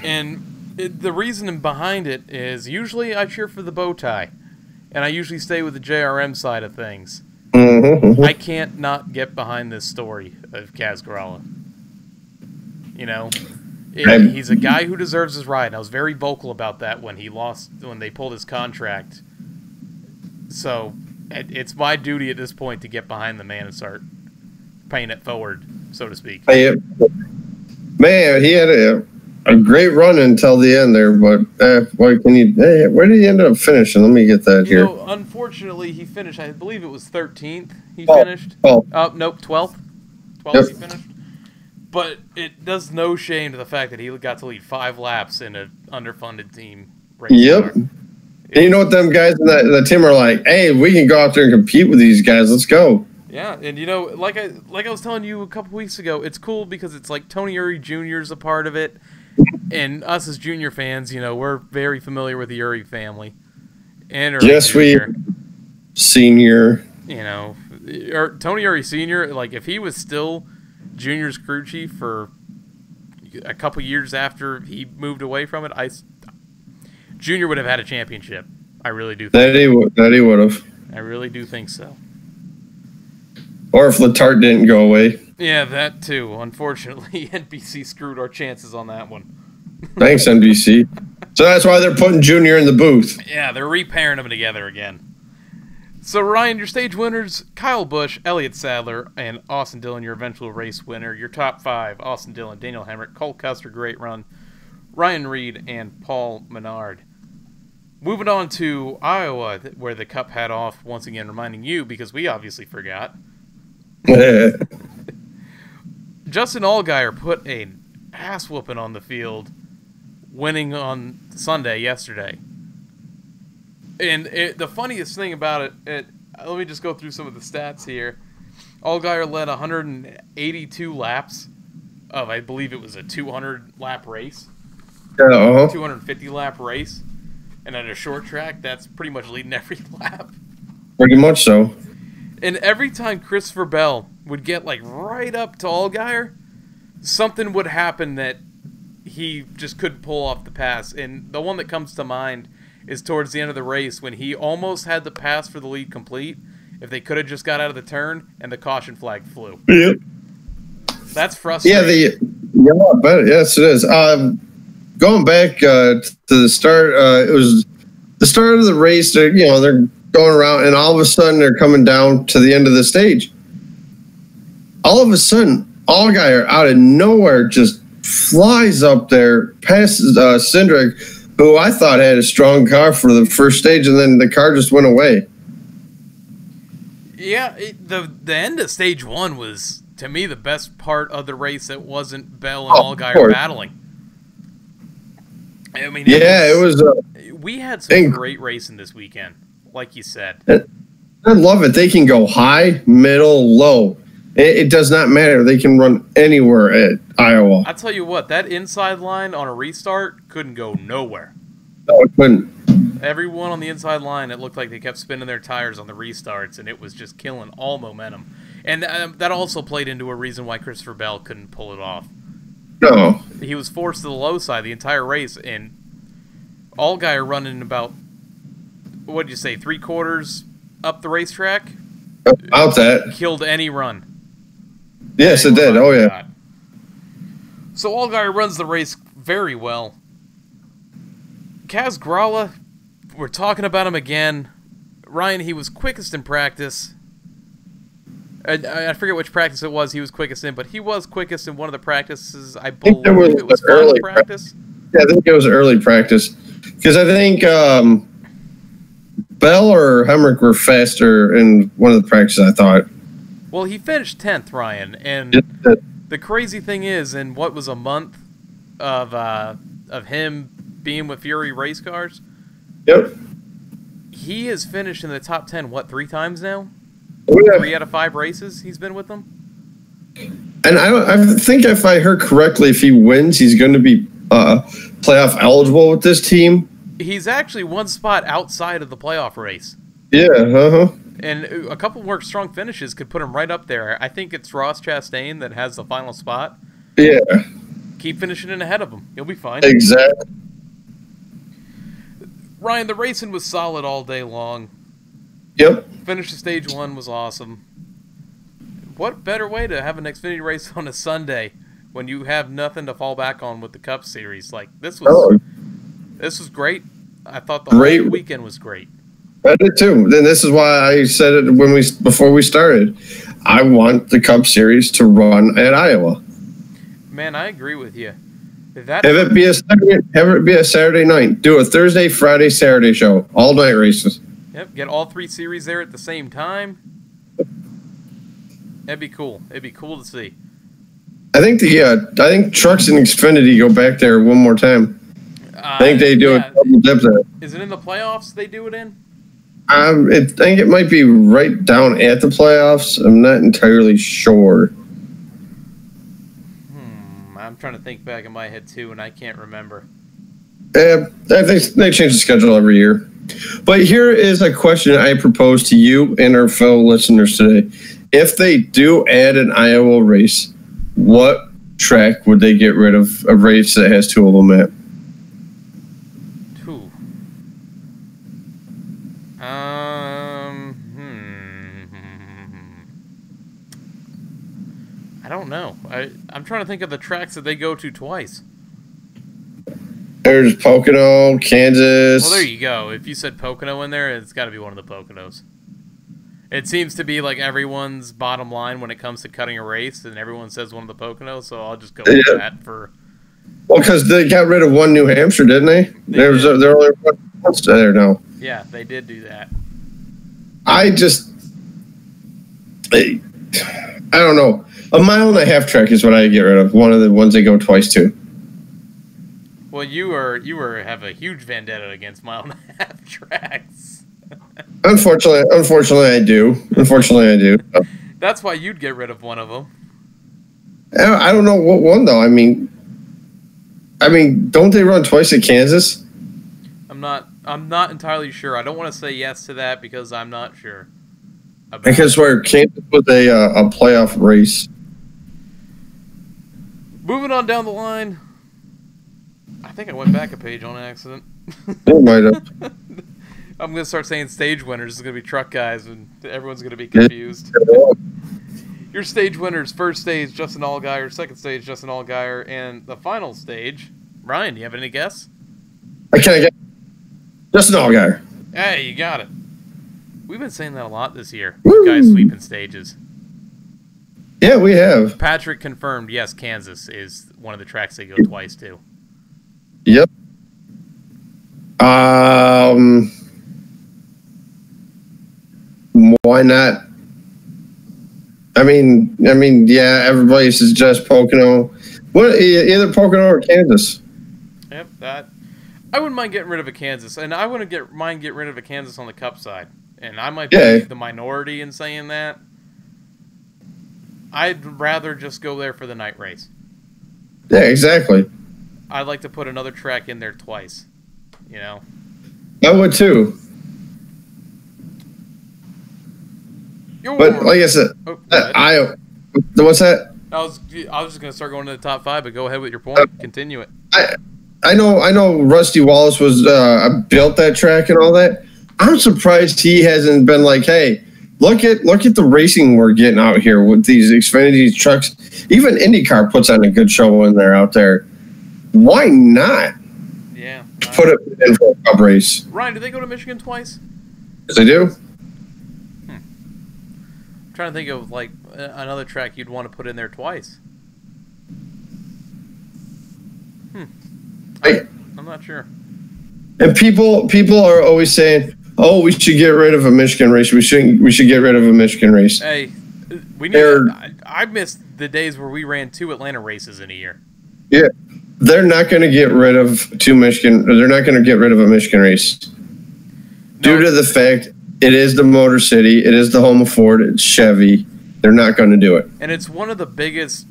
S1: and the reason behind it is usually I cheer for the bow tie, and I usually stay with the JRM side of things.
S2: Mm-hmm.
S1: I can't not get behind this story of Kaz Grala. He's a guy who deserves his ride. And I was very vocal about that when they pulled his contract. So it's my duty at this point to get behind the man and start paying it forward, so to speak.
S2: Man, he had a great run until the end there, but where did he end up finishing? Let me get that here.
S1: Unfortunately, he finished, I believe it was 13th he finished.
S2: Nope,
S1: 12th. 12th he finished. But it does no shame to the fact that he got to lead 5 laps in an underfunded team race.
S2: Yep. And you know what them guys in that team are like? Hey, we can go out there and compete with these guys. Let's go.
S1: Yeah, and like I was telling you a couple weeks ago, it's cool because it's like Tony Uri Jr. is a part of it, and us as Junior fans, we're very familiar with the Uri family. And Uri Jr.
S2: Senior.
S1: Tony Uri Sr. Like if he was still Junior's crew chief for a couple years after he moved away from it, Junior would have had a championship. I really do think
S2: that he would have.
S1: I really do think so.
S2: Or if Letarte didn't go away.
S1: Yeah, that too. Unfortunately, NBC screwed our chances on that one.
S2: Thanks, NBC. So that's why they're putting Junior in the booth.
S1: Yeah, they're repairing them together again. So, Ryan, your stage winners, Kyle Busch, Elliott Sadler, and Austin Dillon, your eventual race winner. Your top 5, Austin Dillon, Daniel Hemrick, Cole Custer, great run, Ryan Reed, and Paul Menard. Moving on to Iowa, where the Cup had off, once again reminding you, because we obviously forgot. Justin Allgaier put an ass-whooping on the field, winning on Sunday yesterday. And the funniest thing about it, let me just go through some of the stats here. Allgaier led 182 laps of, I believe it was a 200-lap race. 250-lap race. And at a short track, that's pretty much leading every lap.
S2: Pretty much so.
S1: And every time Christopher Bell would get right up to Allgaier, something would happen that he just couldn't pull off the pass. And the one that comes to mind is towards the end of the race when he almost had the pass for the lead complete if they could have just got out of the turn and the caution flag flew.
S2: Yep.
S1: That's frustrating.
S2: I bet. Yes, it is. Going back to the start, it was the start of the race. They're going around, and all of a sudden they're coming down to the end of the stage. All of a sudden, Allgaier out of nowhere just flies up there, passes Cindric, who I thought had a strong car for the first stage, and then the car just went away.
S1: Yeah, the end of stage 1 was, to me, the best part of the race that wasn't Bell and Allgaier battling. I mean, it was we had some great racing this weekend, like you said.
S2: I love it. They can go high, middle, low. It does not matter. They can run anywhere at Iowa.
S1: I'll tell you what, that inside line on a restart couldn't go nowhere.
S2: No, it couldn't.
S1: Everyone on the inside line, it looked like they kept spinning their tires on the restarts, and it was just killing all momentum. And that also played into a reason why Christopher Bell couldn't pull it off.
S2: No.
S1: He was forced to the low side the entire race, and Allgaier running about, what'd you say, 3/4 up the racetrack?
S2: About that.
S1: Killed any run.
S2: Yes, it did. Oh, yeah.
S1: So Allgaier runs the race very well. Kaz Grala, we're talking about him again. Ryan, he was quickest in practice. I forget which practice it was he was quickest in, but he was quickest in one of the practices. I believe it was early practice.
S2: Yeah, I think it was early practice. Because I think Bell or Hemrick were faster in one of the practices, I thought.
S1: Well, he finished 10th, Ryan. And the crazy thing is, in what was a month of him being with Fury race cars,
S2: yep,
S1: he has finished in the top 10, what, 3 times now?
S2: Oh, yeah.
S1: 3 out of 5 races he's been with them.
S2: And I think if I heard correctly, if he wins, he's going to be playoff eligible with this team.
S1: He's actually one spot outside of the playoff race.
S2: Yeah,
S1: And a couple more strong finishes could put him right up there. I think it's Ross Chastain that has the final spot.
S2: Yeah.
S1: Keep finishing in ahead of him. He'll be fine.
S2: Exactly.
S1: Ryan, the racing was solid all day long.
S2: Yep.
S1: Finish of stage 1 was awesome. What better way to have an Xfinity race on a Sunday when you have nothing to fall back on with the Cup Series? Like, this was great. I thought the whole weekend was great.
S2: I did too. Then this is why I said it before we started. I want the Cup Series to run at Iowa.
S1: Man, I agree with you.
S2: Have it be a Saturday night. Do a Thursday, Friday, Saturday show. All night races.
S1: Yep, get all 3 series there at the same time. That'd be cool. It'd be cool to see.
S2: I think Trucks and Xfinity go back there one more time. I think they do a double dip there.
S1: Is it in the playoffs they do it in?
S2: I think it might be right down at the playoffs. I'm not entirely sure.
S1: I'm trying to think back in my head too, and I can't remember.
S2: I think they change the schedule every year. But here is a question I propose to you and our fellow listeners today. If they do add an Iowa race, what track would they get rid of a race that has 2 of them at?
S1: 2. I don't know. I'm trying to think of the tracks that they go to twice.
S2: There's Pocono, Kansas.
S1: Well, there you go. If you said Pocono in there, it's got to be one of the Poconos. It seems to be like everyone's bottom line when it comes to cutting a race, and everyone says one of the Poconos, so I'll just go with that for...
S2: Well, because they got rid of one New Hampshire, didn't they? They're only one there now.
S1: Yeah, they did do that.
S2: I don't know. A 1.5 mile track is what I get rid of. One of the ones they go twice to.
S1: Well, you have a huge vendetta against 1.5 mile tracks.
S2: Unfortunately, I do.
S1: That's why you'd get rid of one of them.
S2: I don't know what one though. I mean, don't they run twice at Kansas?
S1: I'm not entirely sure. I don't want to say yes to that because I'm not sure.
S2: Because where Kansas was a playoff race.
S1: Moving on down the line. I think I went back a page on accident.
S2: You might have.
S1: I'm going to start saying stage winners. It's going to be truck guys, and everyone's going to be confused. Your stage winners, first stage, Justin Allgaier, second stage, Justin Allgaier, and the final stage, Ryan, do you have any guess?
S2: I can't get Justin Allgaier.
S1: Hey, you got it. We've been saying that a lot this year. Guys sweeping stages.
S2: Yeah, we have.
S1: Patrick confirmed, yes, Kansas is one of the tracks they go twice to.
S2: Yep. Why not? I mean, yeah, everybody suggests Pocono. What, either Pocono or Kansas?
S1: Yep, that. I wouldn't mind getting rid of a Kansas, and I wouldn't mind getting rid of a Kansas on the Cup side. And I might be the minority in saying that. I'd rather just go there for the night race.
S2: Yeah, exactly.
S1: I'd like to put another track in there twice. You know?
S2: I would too. But like I said,
S1: go ahead.
S2: what's that?
S1: I was just gonna start going to the top 5, but go ahead with your point. Continue it.
S2: I know Rusty Wallace was built that track and all that. I'm surprised he hasn't been like, hey, look at the racing we're getting out here with these Xfinity trucks. Even IndyCar puts on a good show when they're out there. Why not?
S1: Yeah.
S2: Put it in for a cup race.
S1: Ryan, do they go to Michigan twice?
S2: Yes, they do.
S1: I'm trying to think of like another track you'd want to put in there twice. I'm not sure.
S2: And people are always saying, "Oh, we should get rid of a Michigan race. We should get rid of a Michigan race."
S1: Hey, I missed the days where we ran 2 Atlanta races in a year.
S2: Yeah, they're not going to get rid of 2 Michigan. They're not going to get rid of a Michigan race due to the fact it is the Motor City. It is the home of Ford. It's Chevy. They're not going to do it.
S1: And it's one of the biggest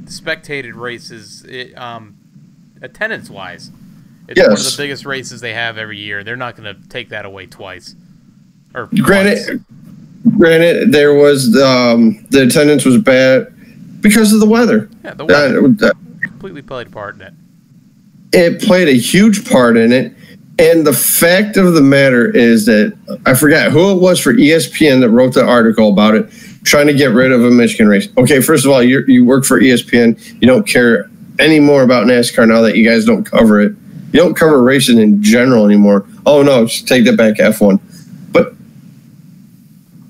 S1: spectated races, attendance-wise. It's one of the biggest races they have every year. They're not going to take that away twice. Or
S2: Granted, there was the attendance was bad because of the weather.
S1: Yeah, the weather completely played a part in it.
S2: It played a huge part in it. And the fact of the matter is that I forgot who it was for ESPN that wrote the article about it, trying to get rid of a Michigan race. Okay, first of all, you work for ESPN. You don't care any more about NASCAR now that you guys don't cover it. You don't cover racing in general anymore. Oh, no, just take that back, F1. But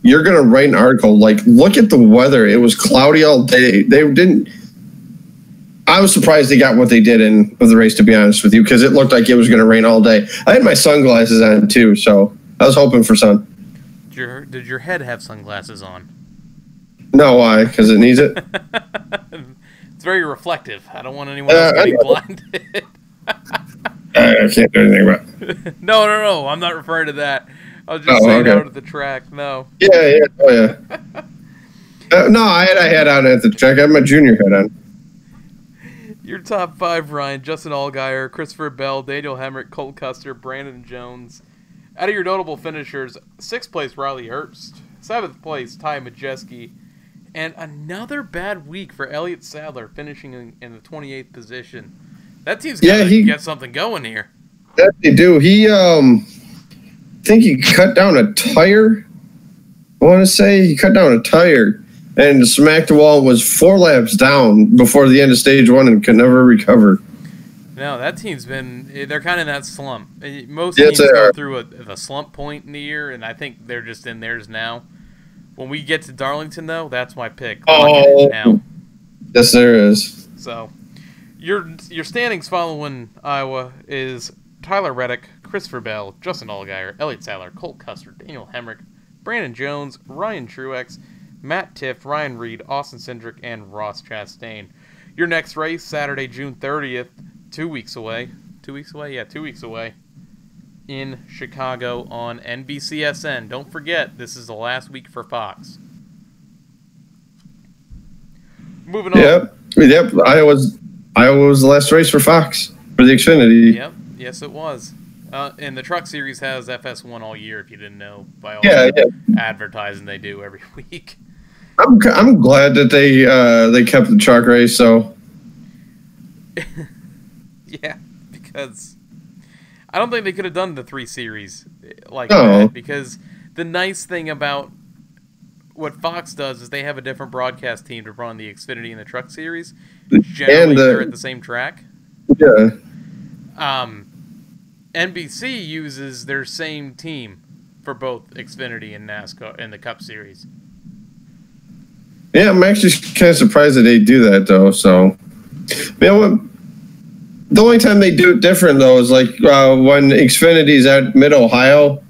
S2: you're going to write an article like, look at the weather. It was cloudy all day. They didn't. I was surprised they got what they did in the race, to be honest with you, because it looked like it was going to rain all day. I had my sunglasses on, too, so I was hoping for sun.
S1: Did your head have sunglasses on?
S2: No, why? Because it needs it?
S1: It's very reflective. I don't want anyone else getting blinded.
S2: I can't do anything about it.
S1: No. I'm not referring to that. I was just saying out at the track. No.
S2: Yeah. Oh, yeah. No, I had a hat on at the track. I had my junior hat on.
S1: Your top 5, Ryan: Justin Allgaier, Christopher Bell, Daniel Hemrick, Colt Custer, Brandon Jones. Out of your notable finishers, 6th place, Riley Hurst. 7th place, Ty Majeski. And another bad week for Elliott Sadler, finishing in the 28th position. That team's got to get something going here.
S2: That they do. I think he cut down a tire. I want to say he cut down a tire and smacked the wall and was 4 laps down before the end of stage 1 and could never recover.
S1: No, that team's they're kind of in that slump. Most teams go through a slump point in the year, and I think they're just in theirs now. When we get to Darlington, though, that's my pick.
S2: Oh, yes, there is.
S1: So, your standings following Iowa is Tyler Reddick, Christopher Bell, Justin Allgaier, Elliott Sadler, Colt Custer, Daniel Hemrick, Brandon Jones, Ryan Truex, Matt Tift, Ryan Reed, Austin Cindric, and Ross Chastain. Your next race, Saturday, June 30th, 2 weeks away. 2 weeks away? Yeah, 2 weeks away. In Chicago on NBCSN. Don't forget, this is the last week for Fox. Moving on.
S2: Yep. Iowa was the last race for Fox for the Xfinity.
S1: Yep. Yes, it was. And the Truck Series has FS1 all year, if you didn't know, by all the advertising they do every week.
S2: I'm glad that they kept the truck race. So.
S1: Yeah, because I don't think they could have done the 3 series like that. Because the nice thing about what Fox does is they have a different broadcast team to run the Xfinity and the Truck Series. Generally, they're at the same track.
S2: Yeah.
S1: NBC uses their same team for both Xfinity and NASCAR and the Cup Series.
S2: Yeah, I'm actually kind of surprised that they do that, though. So, the only time they do it different, though, is like when Xfinity's at Mid-Ohio,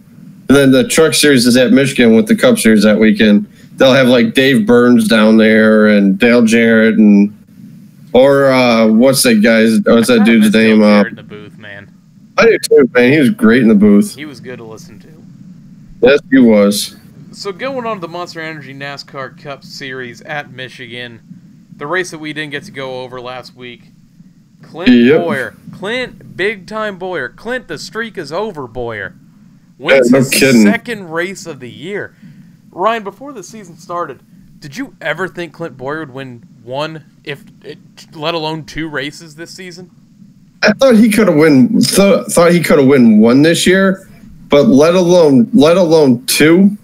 S2: and then the Truck Series is at Michigan with the Cup Series that weekend. They'll have like Dave Burns down there and Dale Jarrett what's that dude's name?
S1: Dale Jarrett in the booth, man.
S2: I do too, man. He was great in the booth.
S1: He was good to listen to.
S2: Yes, he was.
S1: So going on to the Monster Energy NASCAR Cup Series at Michigan, the race that we didn't get to go over last week. Bowyer. Clint, big-time Bowyer. Clint, the streak is over, Bowyer. Wins his second race of the year. Ryan, before the season started, did you ever think Clint Bowyer would win one, let alone 2 races this season?
S2: I thought he could have won one this year, but let alone 2.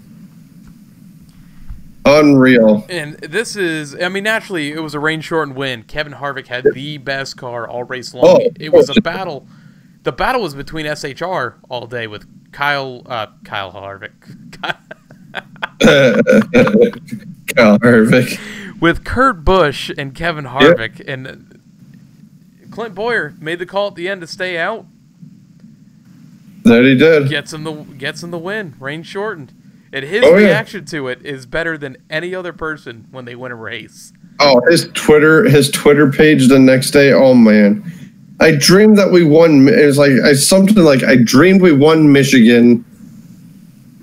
S2: Unreal.
S1: And this is, I mean, naturally, it was a rain-shortened win. Kevin Harvick had the best car all race long. It was a battle. The battle was between SHR all day with Kyle Harvick.
S2: Kyle Harvick.
S1: With Kurt Busch and Kevin Harvick. Yep. And Clint Bowyer made the call at the end to stay out.
S2: That he did.
S1: Gets him the win. Rain shortened. And his reaction to it is better than any other person when they win a race.
S2: Oh, his Twitter page the next day. Oh man, I dreamed that we won. It was like I dreamed we won Michigan.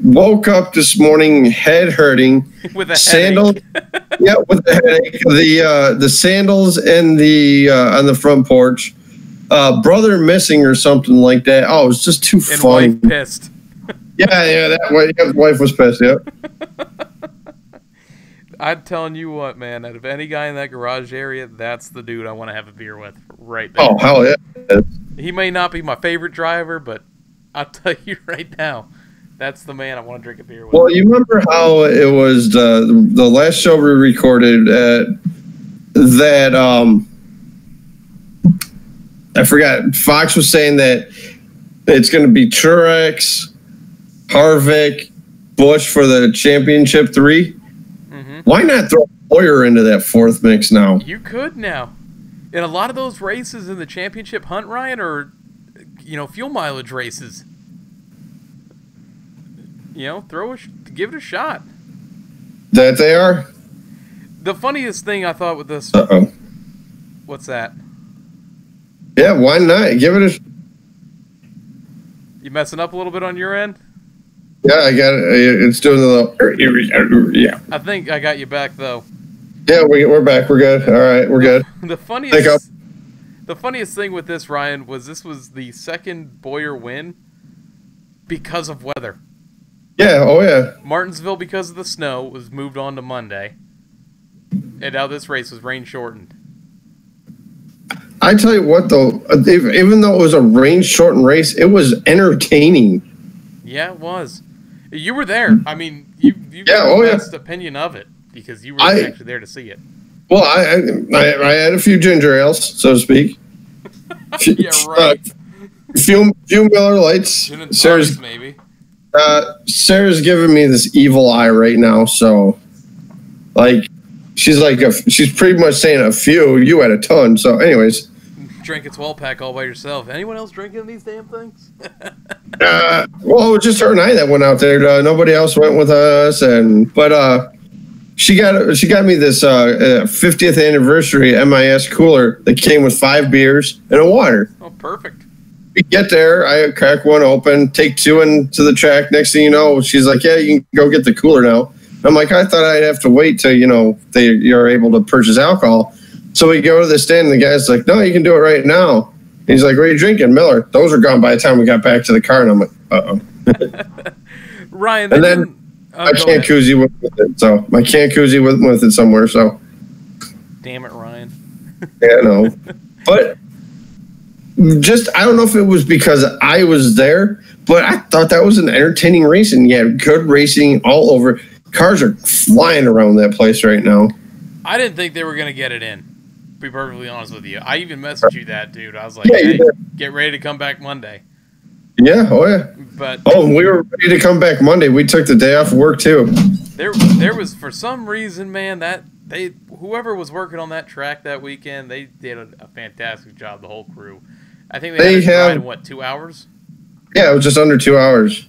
S2: Woke up this morning, head hurting,
S1: with a
S2: sandals.
S1: Headache.
S2: With the headache. The sandals and the on the front porch. Brother missing or something like that. Oh, it was just too funny.
S1: Wife pissed.
S2: Yeah, that wife was pissed. Yep.
S1: I'm telling you what, man. Out of any guy in that garage area, that's the dude I want to have a beer with right there.
S2: Oh, hell yeah.
S1: He may not be my favorite driver, but I'll tell you right now, that's the man I want to drink a beer with.
S2: Well, you remember how it was the last show we recorded that I forgot. Fox was saying that it's going to be Truex, Harvick, Busch for the championship 3. Mm-hmm. Why not throw Bowyer into that 4th mix now?
S1: You could now. And a lot of those races in the championship hunt, Ryan, are, fuel mileage races. Give it a shot.
S2: That they are?
S1: The funniest thing I thought with this...
S2: Uh-oh.
S1: What's that?
S2: Yeah, why not? Give it a...
S1: You messing up a little bit on your end?
S2: Yeah, I got it. It's doing a little... Yeah.
S1: I think I got you back, though.
S2: Yeah, we're back. We're good. All right, we're good.
S1: The funniest thing with this, Ryan, was this was the second Bowyer win because of weather.
S2: Yeah, oh yeah.
S1: Martinsville, because of the snow, was moved on to Monday. And now this race was rain-shortened.
S2: I tell you what, though, even though it was a rain-shortened race, it was entertaining.
S1: Yeah, it was. You were there. I mean, you got the best opinion of it because you were actually there to see it.
S2: Well, I had a few ginger ales, so to speak.
S1: Yeah, right.
S2: Few Miller Lights.
S1: Sarah's maybe.
S2: Sarah's giving me this evil eye right now, so she's pretty much saying a few. You had a ton, so anyways.
S1: Drink a 12-pack all by yourself. Anyone else drinking these damn things?
S2: Well, it was just her and I that went out there. Nobody else went with us, but she got me this 50th anniversary MIS cooler that came with 5 beers and a water.
S1: Oh, perfect.
S2: We get there, I crack one open, take 2 into the track. Next thing you know, she's like, "Yeah, you can go get the cooler now." I'm like, I thought I'd have to wait till you're able to purchase alcohol. So we go to the stand, and the guy's like, "No, you can do it right now." And he's like, "What are you drinking?" "Miller." Those are gone by the time we got back to the car, and I'm like, "Uh-oh."
S1: Ryan,
S2: and then my can koozie with it. So my can koozie with it somewhere. So,
S1: damn it, Ryan.
S2: Yeah, no, but I don't know if it was because I was there, but I thought that was an entertaining race, and yeah, good racing all over. Cars are flying around that place right now.
S1: I didn't think they were going to get it in, to be perfectly honest with you. I even messaged you that, dude. I was like, hey, get ready to come back Monday.
S2: Yeah, oh yeah.
S1: But
S2: we were ready to come back Monday. We took the day off of work too.
S1: There was, for some reason, man, whoever was working on that track that weekend, they did a fantastic job, the whole crew. I think they had in, 2 hours?
S2: Yeah, it was just under 2 hours.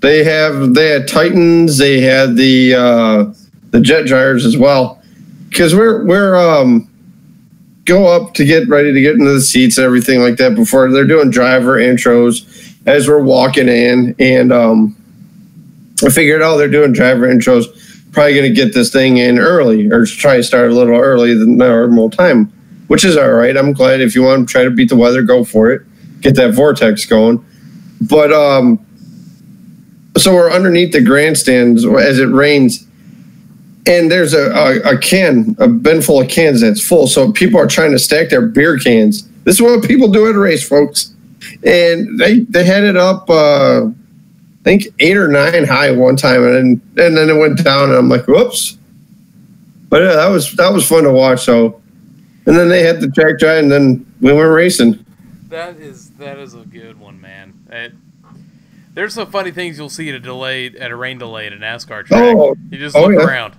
S2: They had Titans, they had the jet dryers as well. Because we're go up to get ready to get into the seats and everything like that before they're doing driver intros as we're walking in, and I figured, they're doing driver intros, probably going to get this thing in early or try to start a little early than normal time, which is all right. I'm glad. If you want to try to beat the weather, go for it. Get that vortex going. But So we're underneath the grandstands as it rains, and there's a bin full of cans that's full. So people are trying to stack their beer cans. This is what people do at a race, folks. And they had it up, I think 8 or 9 high one time, and then it went down, and I'm like, whoops. But yeah, that was fun to watch. So, and then they had the track dry, and then we went racing.
S1: That is a good one, man. There's some funny things you'll see at a rain delay at a NASCAR track.
S2: Oh,
S1: you just look around.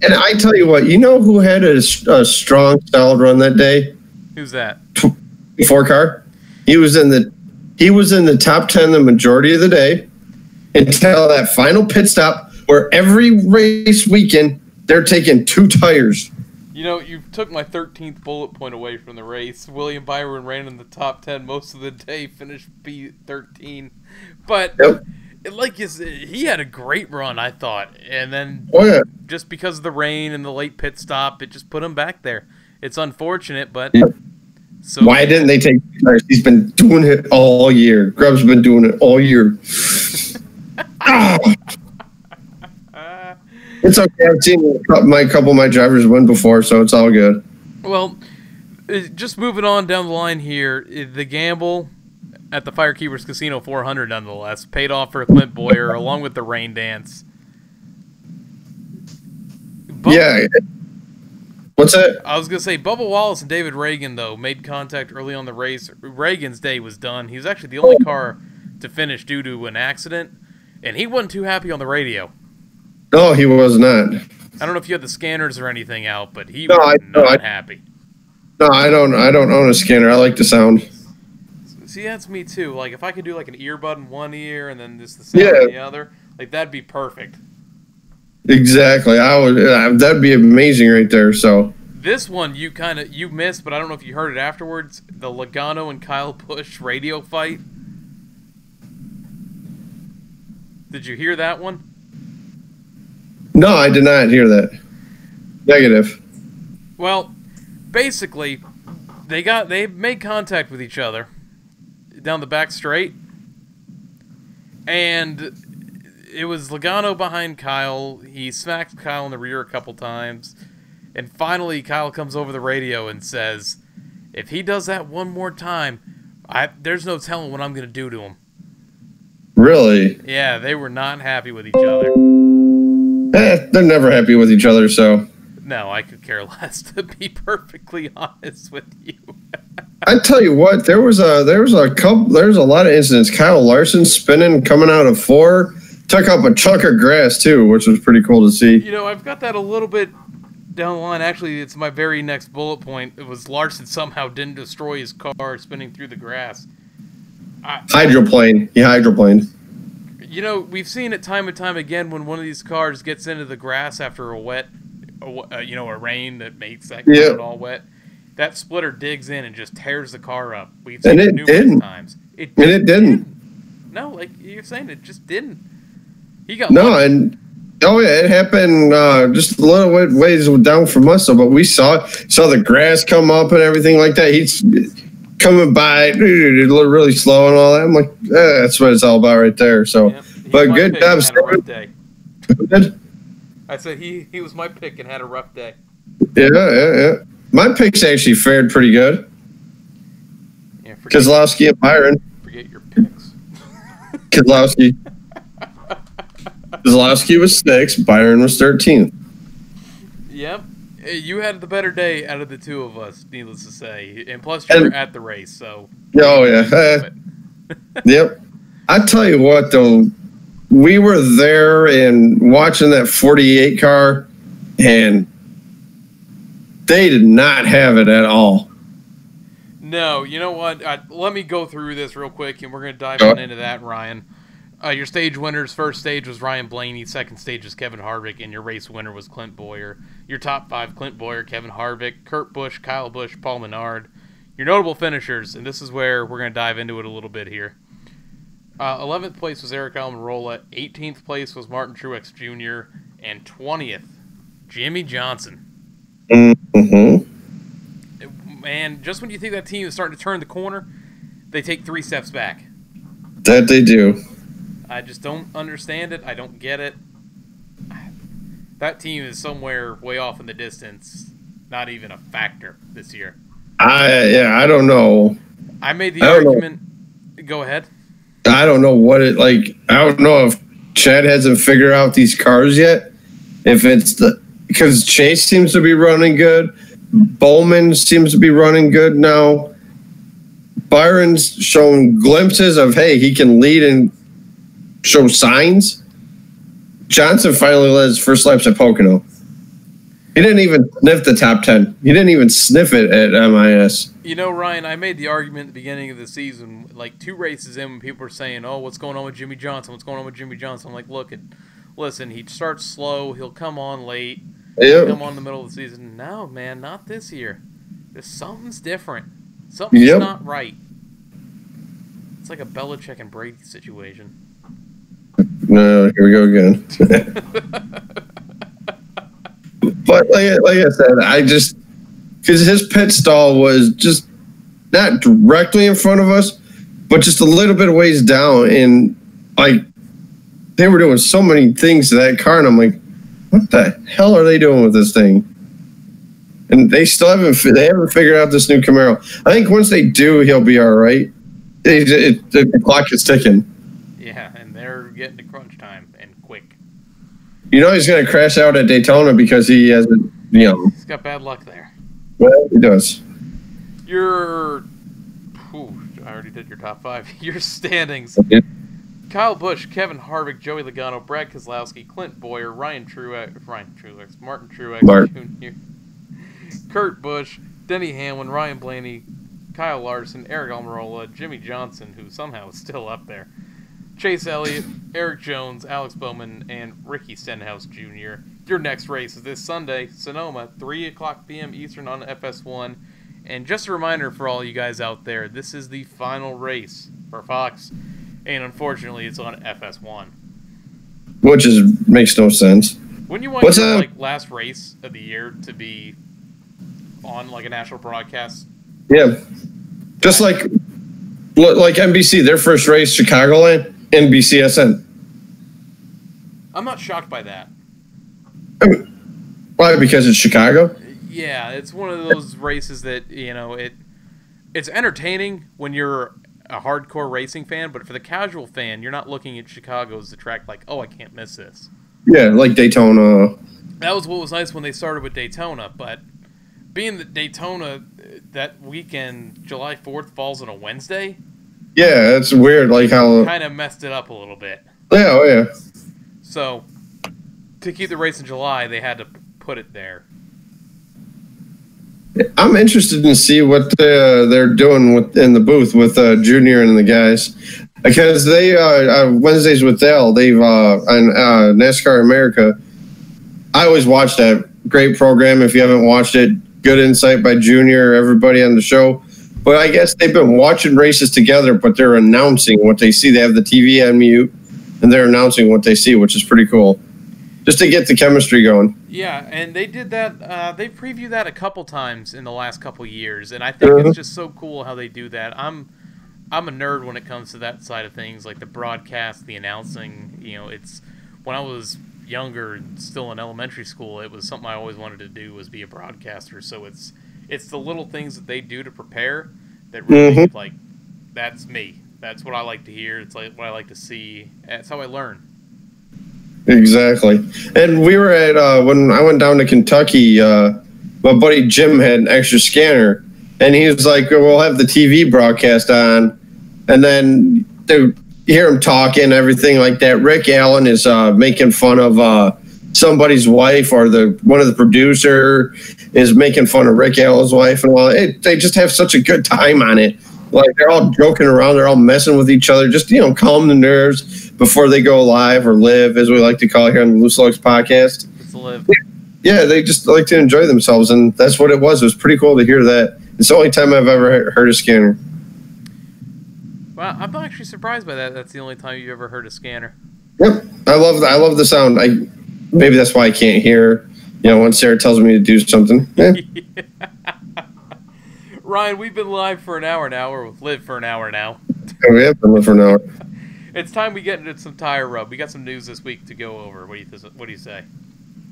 S2: And I tell you what, you know who had a strong, solid run that day?
S1: Who's that?
S2: 4 car. He was in the top 10 the majority of the day until that final pit stop where every race weekend they're taking 2 tires.
S1: You know, you took my 13th bullet point away from the race. William Byron ran in the top 10 most of the day, finished P13. But, like you said, he had a great run, I thought. And then, just because of the rain and the late pit stop, it just put him back there. It's unfortunate, but... So
S2: why didn't they take tires? He's been doing it all year. Grubb's been doing it all year. It's okay. I've seen a couple of my drivers win before, so it's all good.
S1: Well, just moving on down the line here, the gamble at the Firekeepers Casino 400, nonetheless, paid off for Clint Bowyer, along with the rain dance.
S2: Yeah. What's that?
S1: I was going to say, Bubba Wallace and David Reagan, though, made contact early on the race. Reagan's day was done. He was actually the only car to finish due to an accident, and he wasn't too happy on the radio.
S2: No, he was not.
S1: I don't know if you had the scanners or anything out, but he was not happy.
S2: No, I don't own a scanner. I like the sound.
S1: See, that's me too. Like, if I could do like an earbud in one ear and then just the sound in the other, like that'd be perfect.
S2: Exactly. That'd be amazing right there. So
S1: this one you missed, but I don't know if you heard it afterwards. The Logano and Kyle Busch radio fight. Did you hear that one?
S2: No, I did not hear that. Negative.
S1: Well, basically, they made contact with each other down the back straight, and it was Logano behind Kyle. He smacked Kyle in the rear a couple times, and finally Kyle comes over the radio and says, "If he does that one more time, there's no telling what I'm going to do to him."
S2: Really?
S1: Yeah, they were not happy with each other.
S2: They're never happy with each other, so.
S1: No, I could care less, to be perfectly honest with you.
S2: I tell you what, there was a lot of incidents. Kyle Larson spinning, coming out of 4, took up a chunk of grass too, which was pretty cool to see.
S1: You know, I've got that a little bit down the line. Actually, it's my very next bullet point. It was Larson somehow didn't destroy his car spinning through the grass.
S2: Hydroplaned. He hydroplaned.
S1: You know, we've seen it time and time again when one of these cars gets into the grass after a rain that makes that ground all wet. That splitter digs in and just tears the car up. We've seen it numerous times.
S2: It didn't.
S1: No, like you're saying, it just didn't. He got
S2: it happened just a little ways down from us. But we saw the grass come up and everything like that. He's coming by really slow and all that. I'm like, that's what it's all about right there. So, but good job,
S1: Steven. I said he was my pick and had a rough day.
S2: Yeah. My picks actually fared pretty good.
S1: Yeah,
S2: Keselowski and Byron.
S1: Forget your picks.
S2: Keselowski was 6th. Byron was 13th.
S1: Yep. You had the better day out of the two of us, needless to say. And plus, you were at the race, so...
S2: Oh, yeah. Yep. I tell you what, though, we were there and watching that 48 car, and they did not have it at all.
S1: No, you know what? Let me go through this real quick, and we're going to dive on into that, Ryan. Your stage winners, first stage was Ryan Blaney, second stage was Kevin Harvick, and your race winner was Clint Bowyer. Your top 5, Clint Bowyer, Kevin Harvick, Kurt Busch, Kyle Busch, Paul Menard. Your notable finishers, and this is where we're going to dive into it a little bit here. 11th place was Eric Almirola, 18th place was Martin Truex Jr., and 20th, Jimmy Johnson.
S2: Mm-hmm.
S1: And just when you think that team is starting to turn the corner, they take 3 steps back.
S2: That they do.
S1: I just don't understand it. I don't get it. That team is somewhere way off in the distance. Not even a factor this year.
S2: I don't know.
S1: I made the argument. Go ahead.
S2: I don't know what it like. I don't know if Chad hasn't figured out these cars yet. If it's because Chase seems to be running good, Bowman seems to be running good now. Byron's shown glimpses of he can lead and show signs. Johnson finally led his first laps at Pocono. He didn't even sniff the top 10. He didn't even sniff it at MIS.
S1: You know, Ryan, I made the argument at the beginning of the season, like 2 races in, when people were saying, oh, what's going on with Jimmy Johnson? What's going on with Jimmy Johnson? I'm like, listen, he starts slow. He'll come on late. He'll come on in the middle of the season. No, man, not this year. Something's different. Something's not right. It's like a Belichick and Brady situation.
S2: No, here we go again. But like I said, because his pit stall was just not directly in front of us, but just a little bit of ways down, and they were doing so many things to that car, and I'm like, what the hell are they doing with this thing? And they still haven't figured out this new Camaro. I think once they do, he'll be all right. The clock is ticking.
S1: Yeah, and they're getting to crunch time, and quick.
S2: You know he's going to crash out at Daytona because he hasn't,
S1: He's got bad luck there.
S2: Well, he does.
S1: I already did your top 5. Your standings.
S2: Okay.
S1: Kyle Busch, Kevin Harvick, Joey Logano, Brad Keselowski, Clint Bowyer, Martin Truex Jr., Kurt Busch, Denny Hamlin, Ryan Blaney, Kyle Larson, Eric Almirola, Jimmy Johnson, who somehow is still up there, Chase Elliott, Eric Jones, Alex Bowman, and Ricky Stenhouse Jr. Your next race is this Sunday, Sonoma, 3 o'clock p.m. Eastern on FS1. And just a reminder for all you guys out there, this is the final race for Fox, and unfortunately it's on FS1.
S2: Which makes no sense.
S1: Wouldn't you want your last race of the year to be on a national broadcast?
S2: Yeah. Just like NBC, their first race, Chicagoland, NBCSN.
S1: I'm not shocked by that.
S2: Why? Because it's Chicago?
S1: Yeah, it's one of those races that, it's entertaining when you're a hardcore racing fan, but for the casual fan, you're not looking at Chicago as the track like, oh, I can't miss this.
S2: Yeah, like Daytona.
S1: That was what was nice when they started with Daytona, but being that Daytona that weekend, July 4th, falls on a Wednesday.
S2: Yeah, it's weird, how
S1: kind of messed it up a little bit.
S2: Yeah, oh yeah.
S1: So, to keep the race in July, they had to put it there.
S2: I'm interested to see what they're doing in the booth with Junior and the guys, because they Wednesdays with Dale. They've on NASCAR America. I always watch that great program. If you haven't watched it, good insight by Junior, everybody on the show. But I guess they've been watching races together, but they're announcing what they see. They have the TV on mute, and they're announcing what they see, which is pretty cool, just to get the chemistry going.
S1: Yeah, and they did that. They previewed that a couple times in the last couple years, and I think it's just so cool how they do that. I'm a nerd when it comes to that side of things, like the broadcast, the announcing. It's when I was younger and still in elementary school, it was something I always wanted to do, was be a broadcaster. So it's the little things that they do to prepare that really that's me. That's what I like to hear. It's like what I like to see. That's how I learn.
S2: Exactly. And we were at when I went down to Kentucky, my buddy Jim had an extra scanner, and he was like, we'll have the TV broadcast on, and then they hear him talking and everything like that. Rick Allen is making fun of somebody's wife, or one of the producer is making fun of Rick Allen's wife, and they just have such a good time on it. They're all joking around, they're all messing with each other, just calm the nerves before they go live, or live, as we like to call it here on the Loose Lugs podcast.
S1: It's live.
S2: Yeah, they just like to enjoy themselves, and that's what it was. It was pretty cool to hear that. It's the only time I've ever heard a scanner.
S1: Well, I'm not actually surprised by that. That's the only time you've ever heard a scanner.
S2: Yep, I love the sound. Maybe that's why I can't hear. When Sarah tells me to do something. Yeah.
S1: Ryan, we've been live for an hour now, or live for an hour now.
S2: We have been live for an hour.
S1: It's time we get into some tire rub. We got some news this week to go over. What do you say?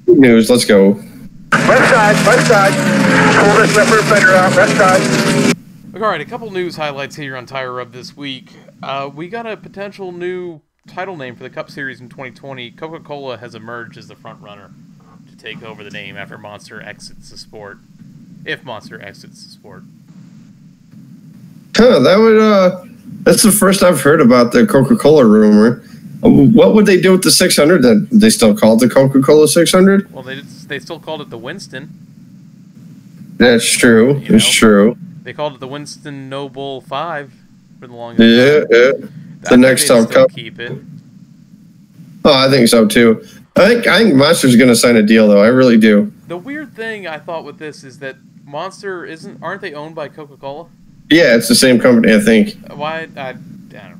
S2: News. Let's go.
S5: Left side. Pull this left fender out, left side.
S1: All right, a couple news highlights here on Tire Rub this week. We got a potential new title name for the Cup Series in 2020. Coca-Cola has emerged as the front runner to take over the name after Monster exits the sport. If Monster exits the sport.
S2: Huh, that's the first I've heard about the Coca-Cola rumor. What would they do with the 600 then? They still call it the Coca-Cola 600?
S1: Well, they still called it the Winston.
S2: That's true. It's true.
S1: They called it the Winston Noble 5 for the longest
S2: time. Yeah. The next time Cup.
S1: Keep it.
S2: Oh, I think so too. I think Monster's going to sign a deal though. I really do.
S1: The weird thing I thought with this is that Monster aren't they owned by Coca-Cola?
S2: Yeah, it's the same company, I think.
S1: Why? I don't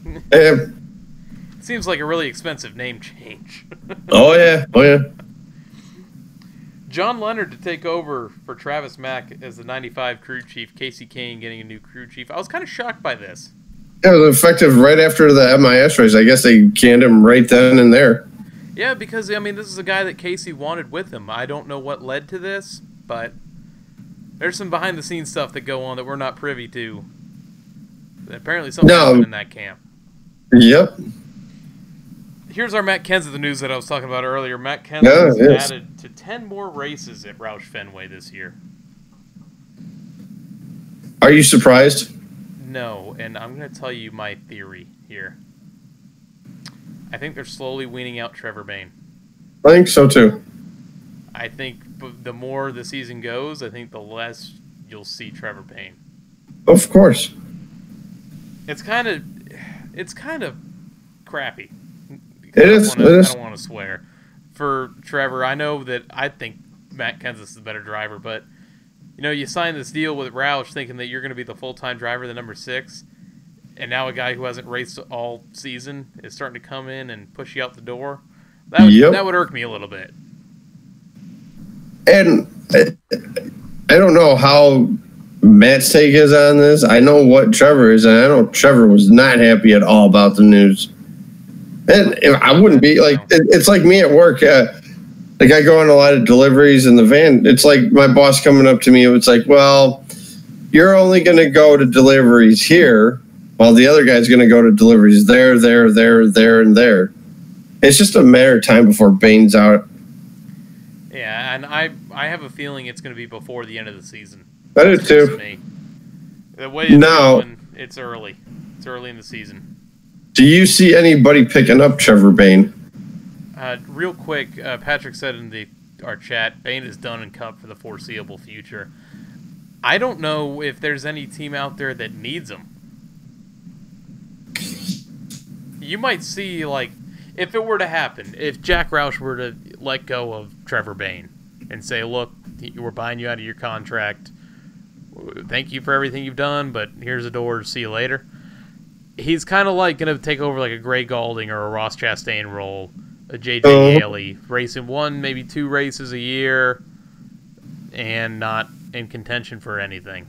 S1: know.
S2: It
S1: seems like a really expensive name change.
S2: Oh yeah.
S1: John Leonard to take over for Travis Mack as the 95 crew chief. Casey Kane getting a new crew chief. I was kind of shocked by this.
S2: Yeah, it was effective right after the MIS race. I guess they canned him right then and there.
S1: Yeah, because, I mean, this is a guy that Casey wanted with him. I don't know what led to this, but there's some behind-the-scenes stuff that go on that we're not privy to. Apparently something happened in that camp.
S2: Yep.
S1: Here's our Matt Kenseth, the news that I was talking about earlier. Matt Kenseth was added to 10 more races at Roush Fenway this year.
S2: Are you surprised?
S1: No, and I'm going to tell you my theory here. I think they're slowly weaning out Trevor Bayne.
S2: I think so too.
S1: I think the more the season goes, I think the less you'll see Trevor Bayne.
S2: Of course.
S1: It's kind of crappy.
S2: It is.
S1: I don't want to swear. For Trevor, I know that I think Matt Kenseth is the better driver, but you sign this deal with Roush thinking that you're going to be the full-time driver, the number 6, and now a guy who hasn't raced all season is starting to come in and push you out the door. That would irk me a little bit.
S2: And I don't know how Matt's take is on this. I know what Trevor is, and I know Trevor was not happy at all about the news. And I wouldn't be like, it's like me at work. Like I go on a lot of deliveries in the van. It's like my boss coming up to me. It's like, well, you're only going to go to deliveries here, while the other guy's going to go to deliveries there, and there. It's just a matter of time before Bane's out.
S1: Yeah, and I have a feeling it's going to be before the end of the season.
S2: I do too.
S1: The way it's going, it's early. It's early in the season.
S2: Do you see anybody picking up Trevor Bayne?
S1: Real quick, Patrick said in our chat, Bayne is done in Cup for the foreseeable future. I don't know if there's any team out there that needs him. You might see, like, if it were to happen, if Jack Roush were to let go of Trevor Bayne and say, look, we're buying you out of your contract. Thank you for everything you've done, but here's a door. See you later. He's kind of like going to take over like a Gray Gaulding or a Ross Chastain role, a J.J. Haley, racing 1, maybe 2 races a year, and not in contention for anything.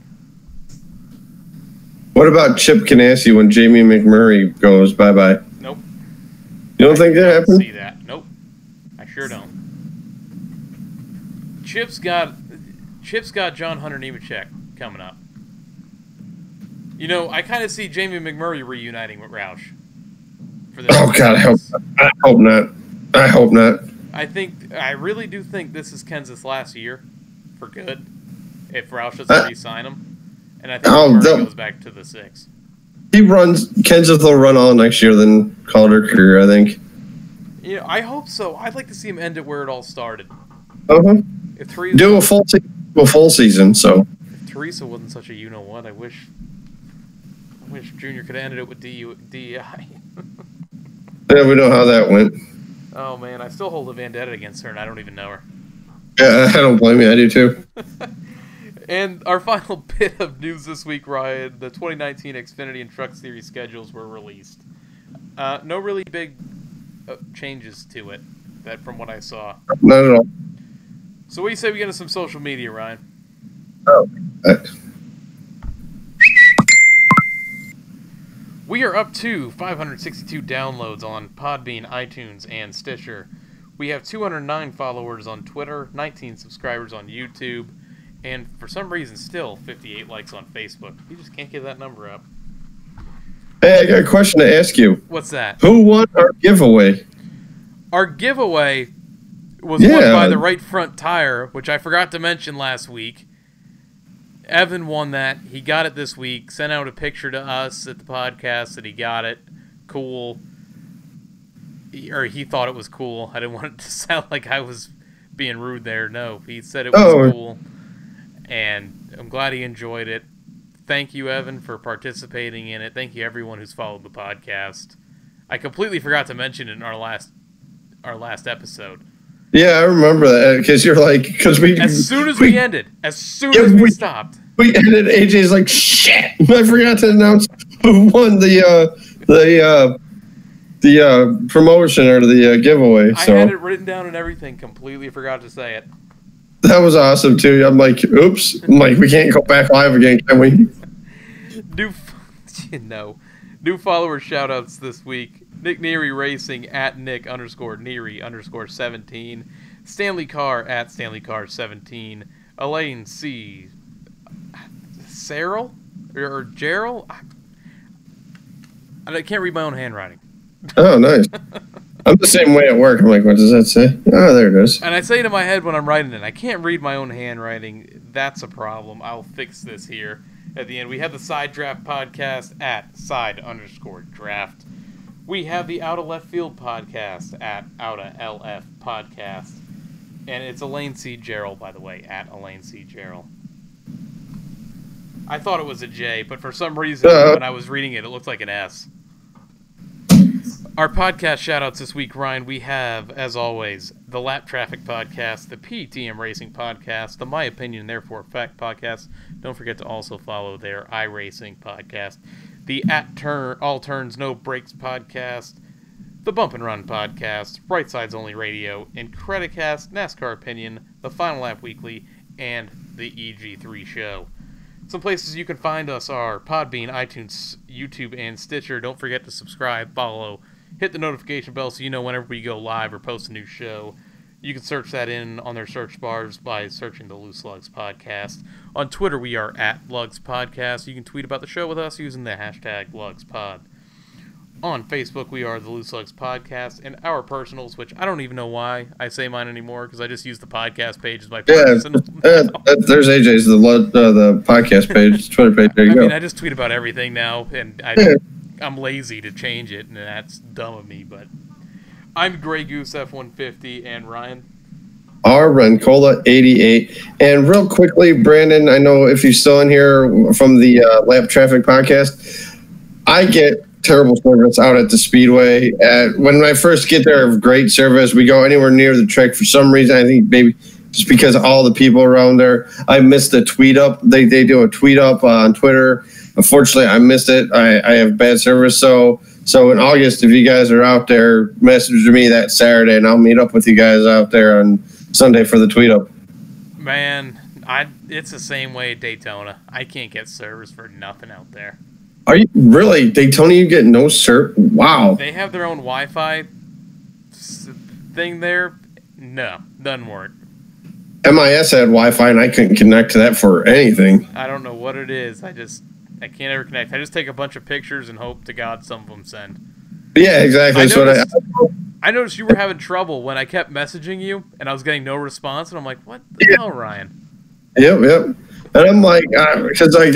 S2: What about Chip Ganassi when Jamie McMurray goes bye-bye?
S1: Nope.
S2: You don't think that happened?
S1: See that? Nope. I sure don't. Chip's got John Hunter Nemechek coming up. I kind of see Jamie McMurray reuniting with Roush.
S2: Oh, God, I hope not. I hope not.
S1: I really do think this is Kenseth's last year for good, if Roush doesn't re-sign him. And I think McMurray goes back to the 6.
S2: Kenseth will run all next year, then call it her career, I think.
S1: I hope so. I'd like to see him end it where it all started.
S2: Uh-huh.
S1: If Teresa,
S2: do a full season, so.
S1: If Teresa wasn't such a you-know-what, I wish Junior could have ended it with DEI.
S2: Yeah, we know how that went.
S1: Oh, man, I still hold a vendetta against her, and I don't even know her.
S2: Yeah, I don't blame you. I do, too.
S1: And our final bit of news this week, Ryan, the 2019 Xfinity and Truck Series schedules were released. No really big changes to it, from what I saw.
S2: Not at all.
S1: So what do you say we get into some social media, Ryan?
S2: Oh,
S1: We are up to 562 downloads on Podbean, iTunes, and Stitcher. We have 209 followers on Twitter, 19 subscribers on YouTube, and for some reason still 58 likes on Facebook. You just can't get that number up.
S2: Hey, I got a question to ask you.
S1: What's that?
S2: Who won our giveaway?
S1: Our giveaway was won by the right front tire, which I forgot to mention last week. Evan won that. He got it this week. Sent out a picture to us at the podcast that he got it. Cool. He thought it was cool. I didn't want it to sound like I was being rude there. No, he said it was cool. And I'm glad he enjoyed it. Thank you, Evan, for participating in it. Thank you, everyone who's followed the podcast. I completely forgot to mention it in our last episode. Yeah,
S2: I remember that because you're like, because we
S1: as soon as we ended, as soon as we stopped,
S2: we ended. AJ's like, shit, I forgot to announce who won the promotion or the giveaway.
S1: I had it written down and everything. Completely forgot to say it.
S2: That was awesome too. I'm like, oops. I'm like, we can't go back live again, can we?
S1: New follower shoutouts this week. Nick Neary Racing at Nick_Neary_17. Stanley Carr at StanleyCarr17. Elaine C. Cyril? Or Gerald? I can't read my own handwriting.
S2: Oh, nice. I'm the same way at work. I'm like, what does that say? Oh, there it is.
S1: And I say to my head when I'm writing it, I can't read my own handwriting. That's a problem. I'll fix this here at the end. We have the Side Draft podcast at _draft. We have the Out of Left Field podcast at Out of LF podcast. And it's Elaine C. Gerald, by the way, at Elaine C. Gerald. I thought it was a J, but for some reason, when I was reading it, it looked like an S. Our podcast shoutouts this week, Ryan, we have, as always, the Lap Traffic podcast, the PTM Racing podcast, the My Opinion, Therefore Fact podcast. Don't forget to also follow their iRacing podcast, the All Turns No Brakes podcast, the Bump and Run podcast, Bright Sides Only Radio, Incredicast, NASCAR Opinion, the Final Lap Weekly, and the EG3 Show. Some places you can find us are Podbean, iTunes, YouTube, and Stitcher. Don't forget to subscribe, follow, hit the notification bell so you know whenever we go live or post a new show. You can search that in on their search bars by searching the Loose Lugs Podcast. On Twitter, we are at Lugs Podcast. You can tweet about the show with us using the hashtag LugsPod. On Facebook, we are the Loose Lugs Podcast, and our personals, which I don't even know why I say mine anymore, because I just use the podcast page as my personal.
S2: There's AJ's, the podcast page, Twitter page. There you go.
S1: I mean, I just tweet about everything now, and I'm lazy to change it, and that's dumb of me, but I'm Grey Goose F-150, and Ryan?
S2: R. Rencola 88. And real quickly, Brandon, I know if you're still in here from the Lap Traffic podcast, I get terrible service out at the Speedway. When I first get there, great service. We go anywhere near the track. For some reason, I think maybe just because of all the people around there, I missed the tweet up. They do a tweet up on Twitter. Unfortunately, I missed it. I have bad service. So in August, if you guys are out there, message me that Saturday, and I'll meet up with you guys out there on Sunday for the tweet up.
S1: Man, it's the same way at Daytona. I can't get service for nothing out there.
S2: Are you really? Daytona, you get no service? Wow.
S1: They have their own Wi-Fi thing there. No, doesn't work.
S2: MIS had Wi-Fi, and I couldn't connect to that for anything.
S1: I don't know what it is. I can't ever connect. I just take a bunch of pictures and hope to God some of them send.
S2: Yeah, exactly.
S1: I noticed you were having trouble when I kept messaging you, and I was getting no response, and I'm like, what the hell, Ryan?
S2: Yep. And I'm like, because I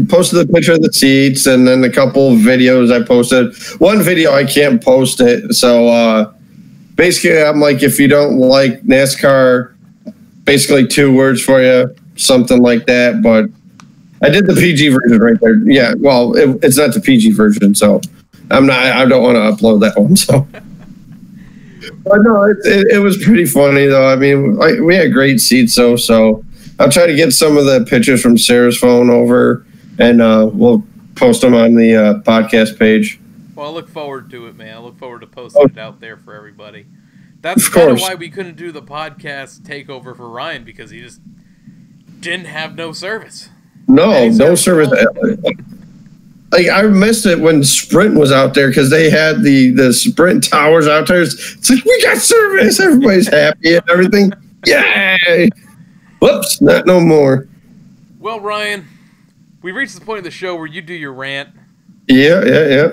S2: posted the picture of the seats, and then a couple of videos I posted. One video I can't post it, so basically I'm like, if you don't like NASCAR, basically 2 words for you, something like that. But I did the PG version right there. Yeah, well, it's not the PG version, so I don't want to upload that one. So, but no, it was pretty funny though. I mean, we had great seats, so. I'll try to get some of the pictures from Sarah's phone over, and we'll post them on the podcast page.
S1: Well, I look forward to it, man. I look forward to posting it out there for everybody. That's kind of why we couldn't do the podcast takeover for Ryan, because he just didn't have no service.
S2: No service. Like, I missed it when Sprint was out there because they had the Sprint towers out there. It's like, we got service. Everybody's happy and everything. Yay! Whoops, not no more.
S1: Well, Ryan, we reached the point of the show where you do your rant.
S2: Yeah.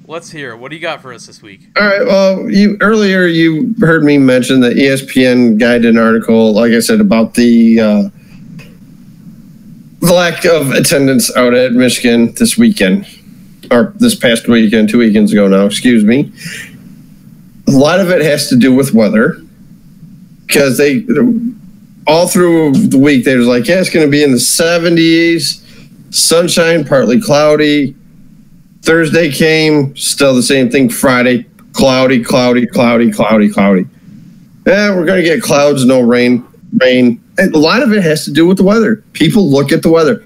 S1: Let's hear it. What do you got for us this week?
S2: All right. Well, earlier you heard me mention the ESPN guy did an article, like I said, about the lack of attendance out at Michigan this weekend, or this past weekend, 2 weekends ago now, excuse me. A lot of it has to do with weather, because they, all through the week, they was like, yeah, it's going to be in the 70s, sunshine, partly cloudy. Thursday came, still the same thing. Friday, cloudy. Yeah, we're going to get clouds, no rain. And a lot of it has to do with the weather. People look at the weather.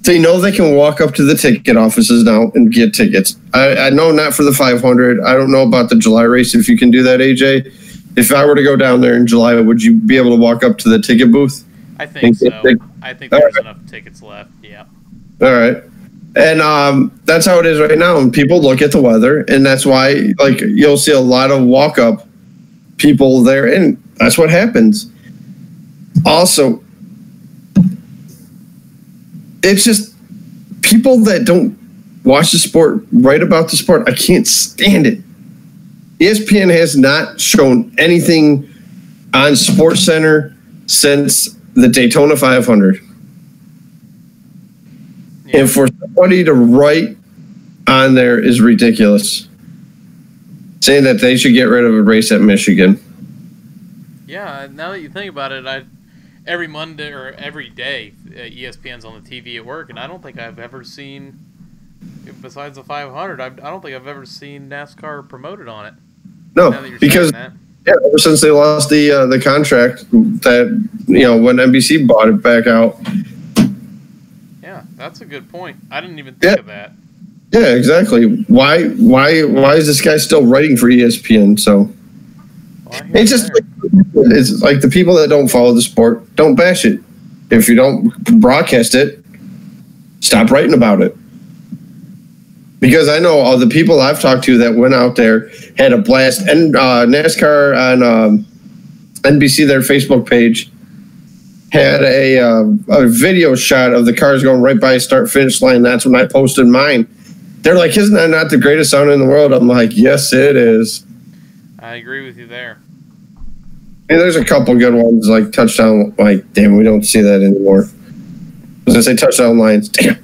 S2: They know they can walk up to the ticket offices now and get tickets. I know not for the 500. I don't know about the July race, if you can do that, AJ. If I were to go down there in July, would you be able to walk up to the ticket booth?
S1: I think so. I think there's enough tickets left, yeah.
S2: All right. And that's how it is right now. And people look at the weather, and that's why, like, you'll see a lot of walk-up people there, and that's what happens. Also, it's just people that don't watch the sport, write about the sport. I can't stand it. ESPN has not shown anything on SportsCenter since the Daytona 500. Yeah. And for somebody to write on there is ridiculous. Saying that they should get rid of a race at Michigan.
S1: Yeah, now that you think about it, every Monday or every day, ESPN's on the TV at work, and I don't think I've ever seen, besides the 500, I don't think I've ever seen NASCAR promoted on it.
S2: No, because ever since they lost the contract, that when NBC bought it back out.
S1: Yeah, that's a good point. I didn't even think of that.
S2: Yeah, exactly. Why is this guy still writing for ESPN? So it's just it's like the people that don't follow the sport, don't bash it. If you don't broadcast it, stop writing about it. Because I know all the people I've talked to that went out there had a blast. And NASCAR on NBC, their Facebook page, had a video shot of the cars going right by a start-finish line. That's when I posted mine. They're like, isn't that not the greatest sound in the world? I'm like, yes, it is.
S1: I agree with you there.
S2: And there's a couple good ones, like touchdown. Like, damn, we don't see that anymore. I was going to say touchdown lines. Damn.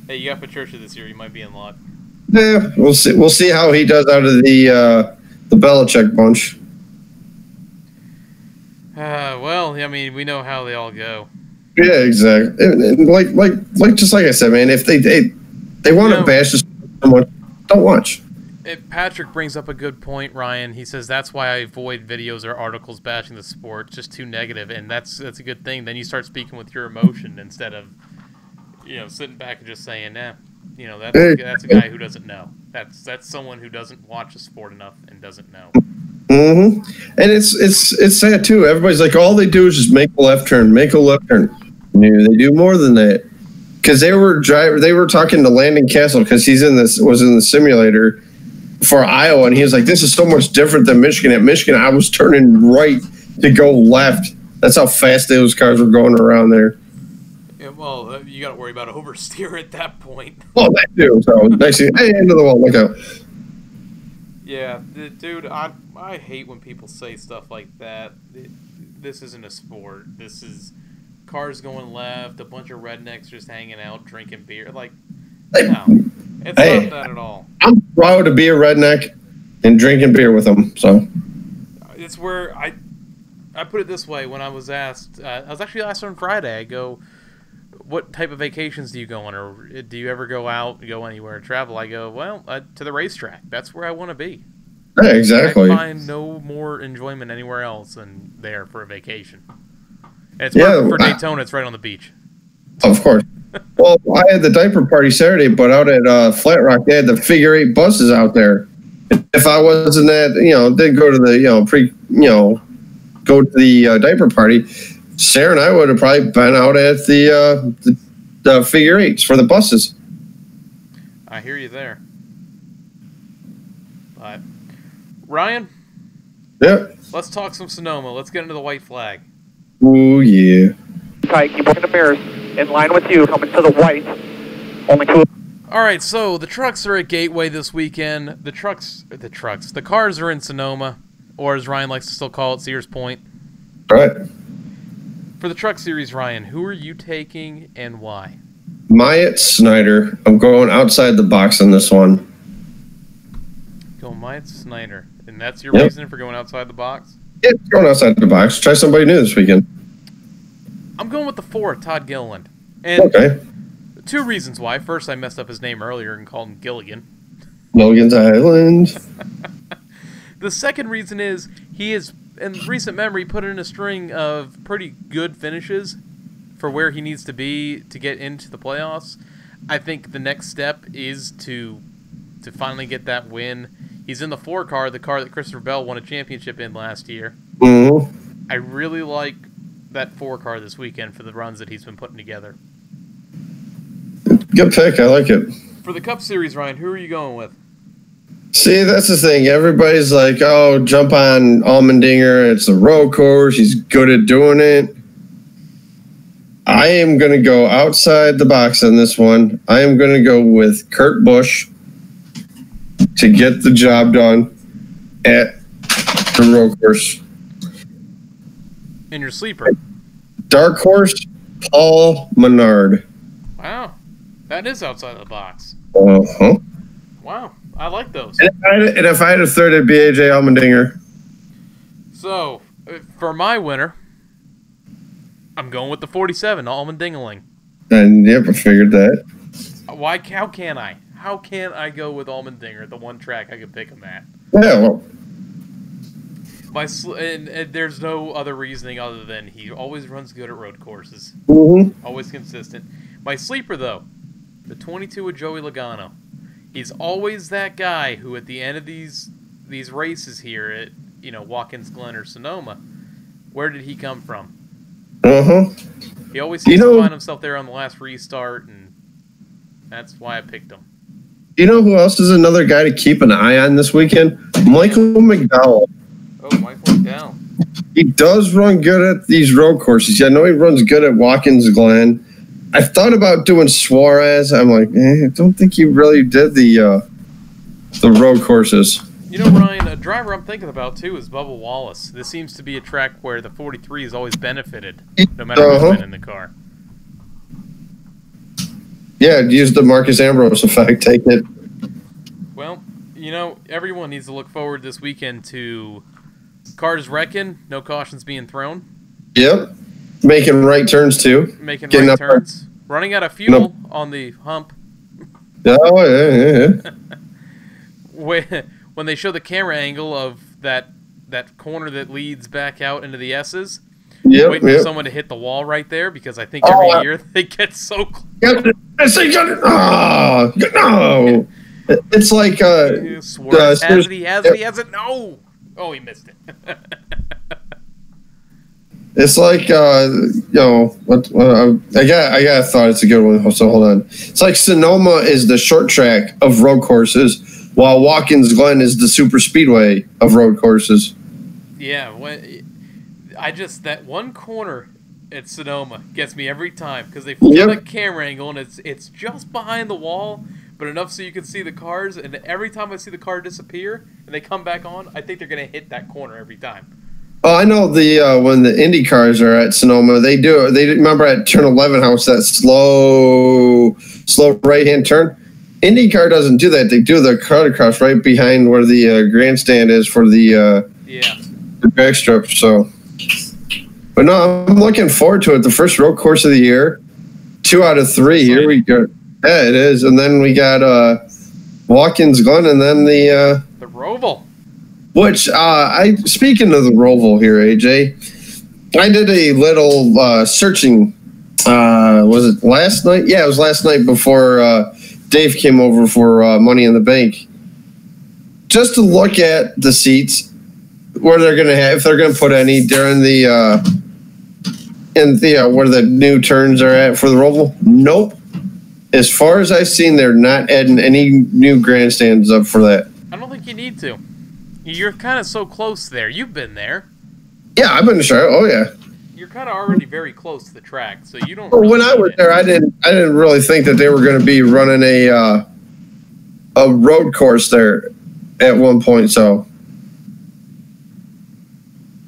S1: Hey, you got Patricia this year. You might be in luck.
S2: Yeah, we'll see. We'll see how he does out of the Belichick bunch.
S1: Well, I mean, we know how they all go.
S2: Yeah, exactly. And like just like I said, man, if they want to bash someone, don't watch.
S1: Patrick brings up a good point, Ryan. He says that's why I avoid videos or articles bashing the sport. It's just too negative, and that's a good thing. Then you start speaking with your emotion instead of sitting back and just saying, nah. That's a guy who doesn't know. That's someone who doesn't watch the sport enough and doesn't know.
S2: Mm-hmm. And it's sad too. Everybody's like, all they do is just make a left turn. They do more than that. Because they were talking to Landon Castle because was in the simulator for Iowa, and he was like, this is so much different than Michigan. At Michigan, I was turning right to go left. That's how fast those cars were going around there.
S1: Yeah, well, you got to worry about oversteer at that point.
S2: Oh, that too. So next thing, hey, into the wall, look out.
S1: Yeah, dude, I hate when people say stuff like that. This isn't a sport. This is cars going left, a bunch of rednecks just hanging out, drinking beer. Like, no, it's not that at all. I'm
S2: proud to be a redneck and drinking beer with them. So
S1: it's where I put it this way. When I was asked, I was actually asked on Friday. I go, what type of vacations do you go on, or do you ever go out, go anywhere, travel? I go, well, to the racetrack. That's where I want to be.
S2: Yeah, exactly.
S1: I find no more enjoyment anywhere else than there for a vacation. And it's for Daytona. It's right on the beach.
S2: Of course. Well, I had the diaper party Saturday, but out at Flat Rock, they had the figure 8 buses out there. If I wasn't didn't go to the go to the diaper party, Sarah and I would have probably been out at the figure 8s for the buses.
S1: I hear you there. But Ryan,
S2: Yep.
S1: let's talk some Sonoma. Let's get into the white flag.
S2: Ooh, yeah.
S5: Tight, keep working the mirrors. In line with you, coming to the white. Only 2.
S1: All right, so the trucks are at Gateway this weekend. The cars are in Sonoma, or as Ryan likes to still call it, Sears Point.
S2: All right.
S1: For the truck series, Ryan, who are you taking and why?
S2: Myatt Snyder. I'm going outside the box on this one.
S1: Go Myatt Snyder. And that's your
S2: Yep.
S1: reason for going outside the box?
S2: Yeah, going outside the box. Try somebody new this weekend.
S1: I'm going with the 4, Todd Gilliland. And
S2: Okay.
S1: 2 reasons why. First, I messed up his name earlier and called him Gilligan.
S2: Logan's Island.
S1: The second reason is he is, in recent memory, put in a string of pretty good finishes for where he needs to be to get into the playoffs. I think the next step is to finally get that win. He's in the 4 car, the car that Christopher Bell won a championship in last year.
S2: Mm-hmm.
S1: I really like that 4 car this weekend for the runs that he's been putting together.
S2: Good pick. I like it.
S1: For the Cup Series, Ryan, who are you going with?
S2: See, that's the thing. Everybody's like, oh, jump on Allmendinger. It's a road course. He's good at doing it. I am going to go outside the box on this one. I am going to go with Kurt Busch to get the job done at the road course.
S1: In your sleeper.
S2: Dark horse, Paul Menard.
S1: Wow. That is outside of the box.
S2: Uh-huh.
S1: Wow. I like those.
S2: And if I had a third, it'd be AJ Allmendinger.
S1: So, for my winner, I'm going with the 47, Allman-Dingling.
S2: And yep, I figured that.
S1: Why? How can I? How can I go with Allmendinger, the one track I could pick him at?
S2: Yeah, well,
S1: And there's no other reasoning other than he always runs good at road courses.
S2: mm-hmm.
S1: Always consistent. My sleeper, though, the 22 with Joey Logano. He's always that guy who, at the end of these races here at Watkins Glen or Sonoma, where did he come from?
S2: Uh-huh.
S1: He always seems to find himself there on the last restart, and that's why I picked him.
S2: You know who else is another guy to keep an eye on this weekend? Michael McDowell.
S1: Oh, Michael McDowell.
S2: He does run good at these road courses. I know he runs good at Watkins Glen. I thought about doing Suarez. I'm like, I don't think he really did the road courses.
S1: You know, Ryan, a driver I'm thinking about, too, is Bubba Wallace. This seems to be a track where the 43 has always benefited, no matter who's been in the car.
S2: Yeah, use the Marcus Ambrose effect. Take it.
S1: Well, everyone needs to look forward this weekend to cars wrecking, no cautions being thrown.
S2: Yep. Making right turns, too.
S1: Making right turns. Running out of fuel on the hump.
S2: Oh, yeah.
S1: When they show the camera angle of that corner that leads back out into the S's, waiting for someone to hit the wall right there, because I think every year they get so close.
S2: No. It's like...
S1: Suarez has it. No! Oh, he missed it.
S2: It's like, I got a thought. It's a good one. So hold on. It's like Sonoma is the short track of road courses, while Watkins Glen is the super speedway of road courses.
S1: Yeah, that one corner at Sonoma gets me every time, because they flip that camera angle and it's just behind the wall, but enough so you can see the cars. And every time I see the car disappear and they come back on, I think they're going to hit that corner every time.
S2: Oh, I know when the Indy cars are at Sonoma, they remember at turn 11 how it's that slow right hand turn. IndyCar doesn't do that. They do the autocross right behind where the grandstand is for the drag strip. So, but no, I'm looking forward to it. The first road course of the year, 2 out of 3. Here we go. Yeah, it is. And then we got Watkins Glen, and then the
S1: Roval.
S2: Which speaking of the Roval here, AJ, I did a little searching. Was it last night? Yeah, it was last night before Dave came over for Money in the Bank, just to look at the seats where they're going to have, if they're going to put any during the where the new turns are at for the Roval. Nope, as far as I've seen, they're not adding any new grandstands up for that.
S1: I don't think you need to. You're kind of so close there. You've been there.
S2: Yeah, I've been to Charlotte. Oh yeah.
S1: You're kind of already very close to the track, so you don't.
S2: Well,
S1: really
S2: when I was
S1: need
S2: there, I didn't really think that they were going to be running a road course there at one point. So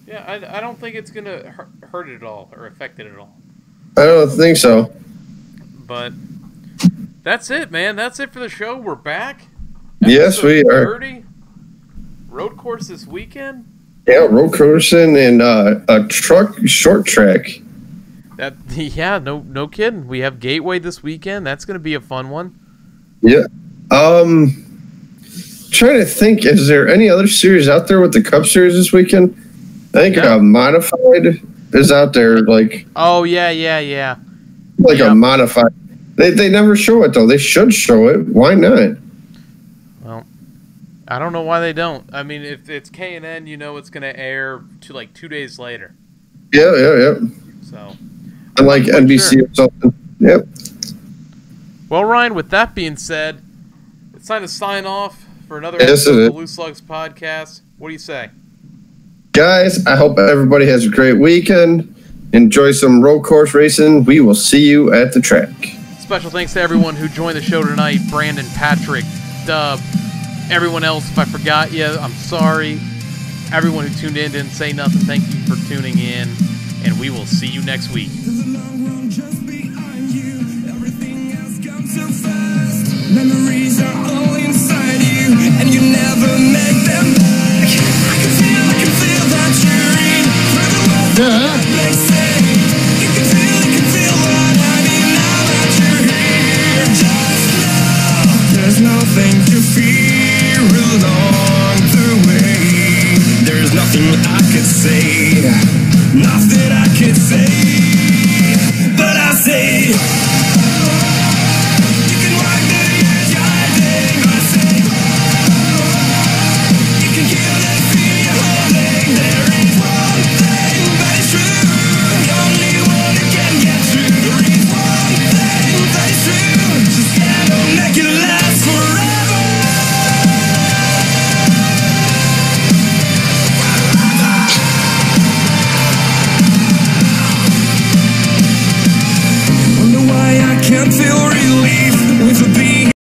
S1: yeah, I don't think it's gonna hurt it at all or affect it at all.
S2: I don't think so.
S1: But that's it, man. That's it for the show. We're back.
S2: Yes, we are.
S1: 30. Road course this weekend.
S2: Yeah, road coursing and a truck short track.
S1: No kidding. We have Gateway this weekend. That's going to be a fun one.
S2: Yeah. Trying to think, is there any other series out there with the Cup Series this weekend? I think Modified is out there. Like,
S1: oh yeah.
S2: Like a Modified. They never show it though. They should show it. Why not?
S1: Well, I don't know why they don't. I mean, if it's K&N, it's going to air to like 2 days later.
S2: Yeah.
S1: So,
S2: unlike NBC or something. Yep.
S1: Well, Ryan, with that being said, it's time to sign off for another episode of the Loose Lugs podcast. What do you say?
S2: Guys, I hope everybody has a great weekend. Enjoy some road course racing. We will see you at the track.
S1: Special thanks to everyone who joined the show tonight. Brandon, Patrick, Dub, everyone else. If I forgot you, I'm sorry. Everyone who tuned in didn't say nothing. Thank you for tuning in, and we will see you next week.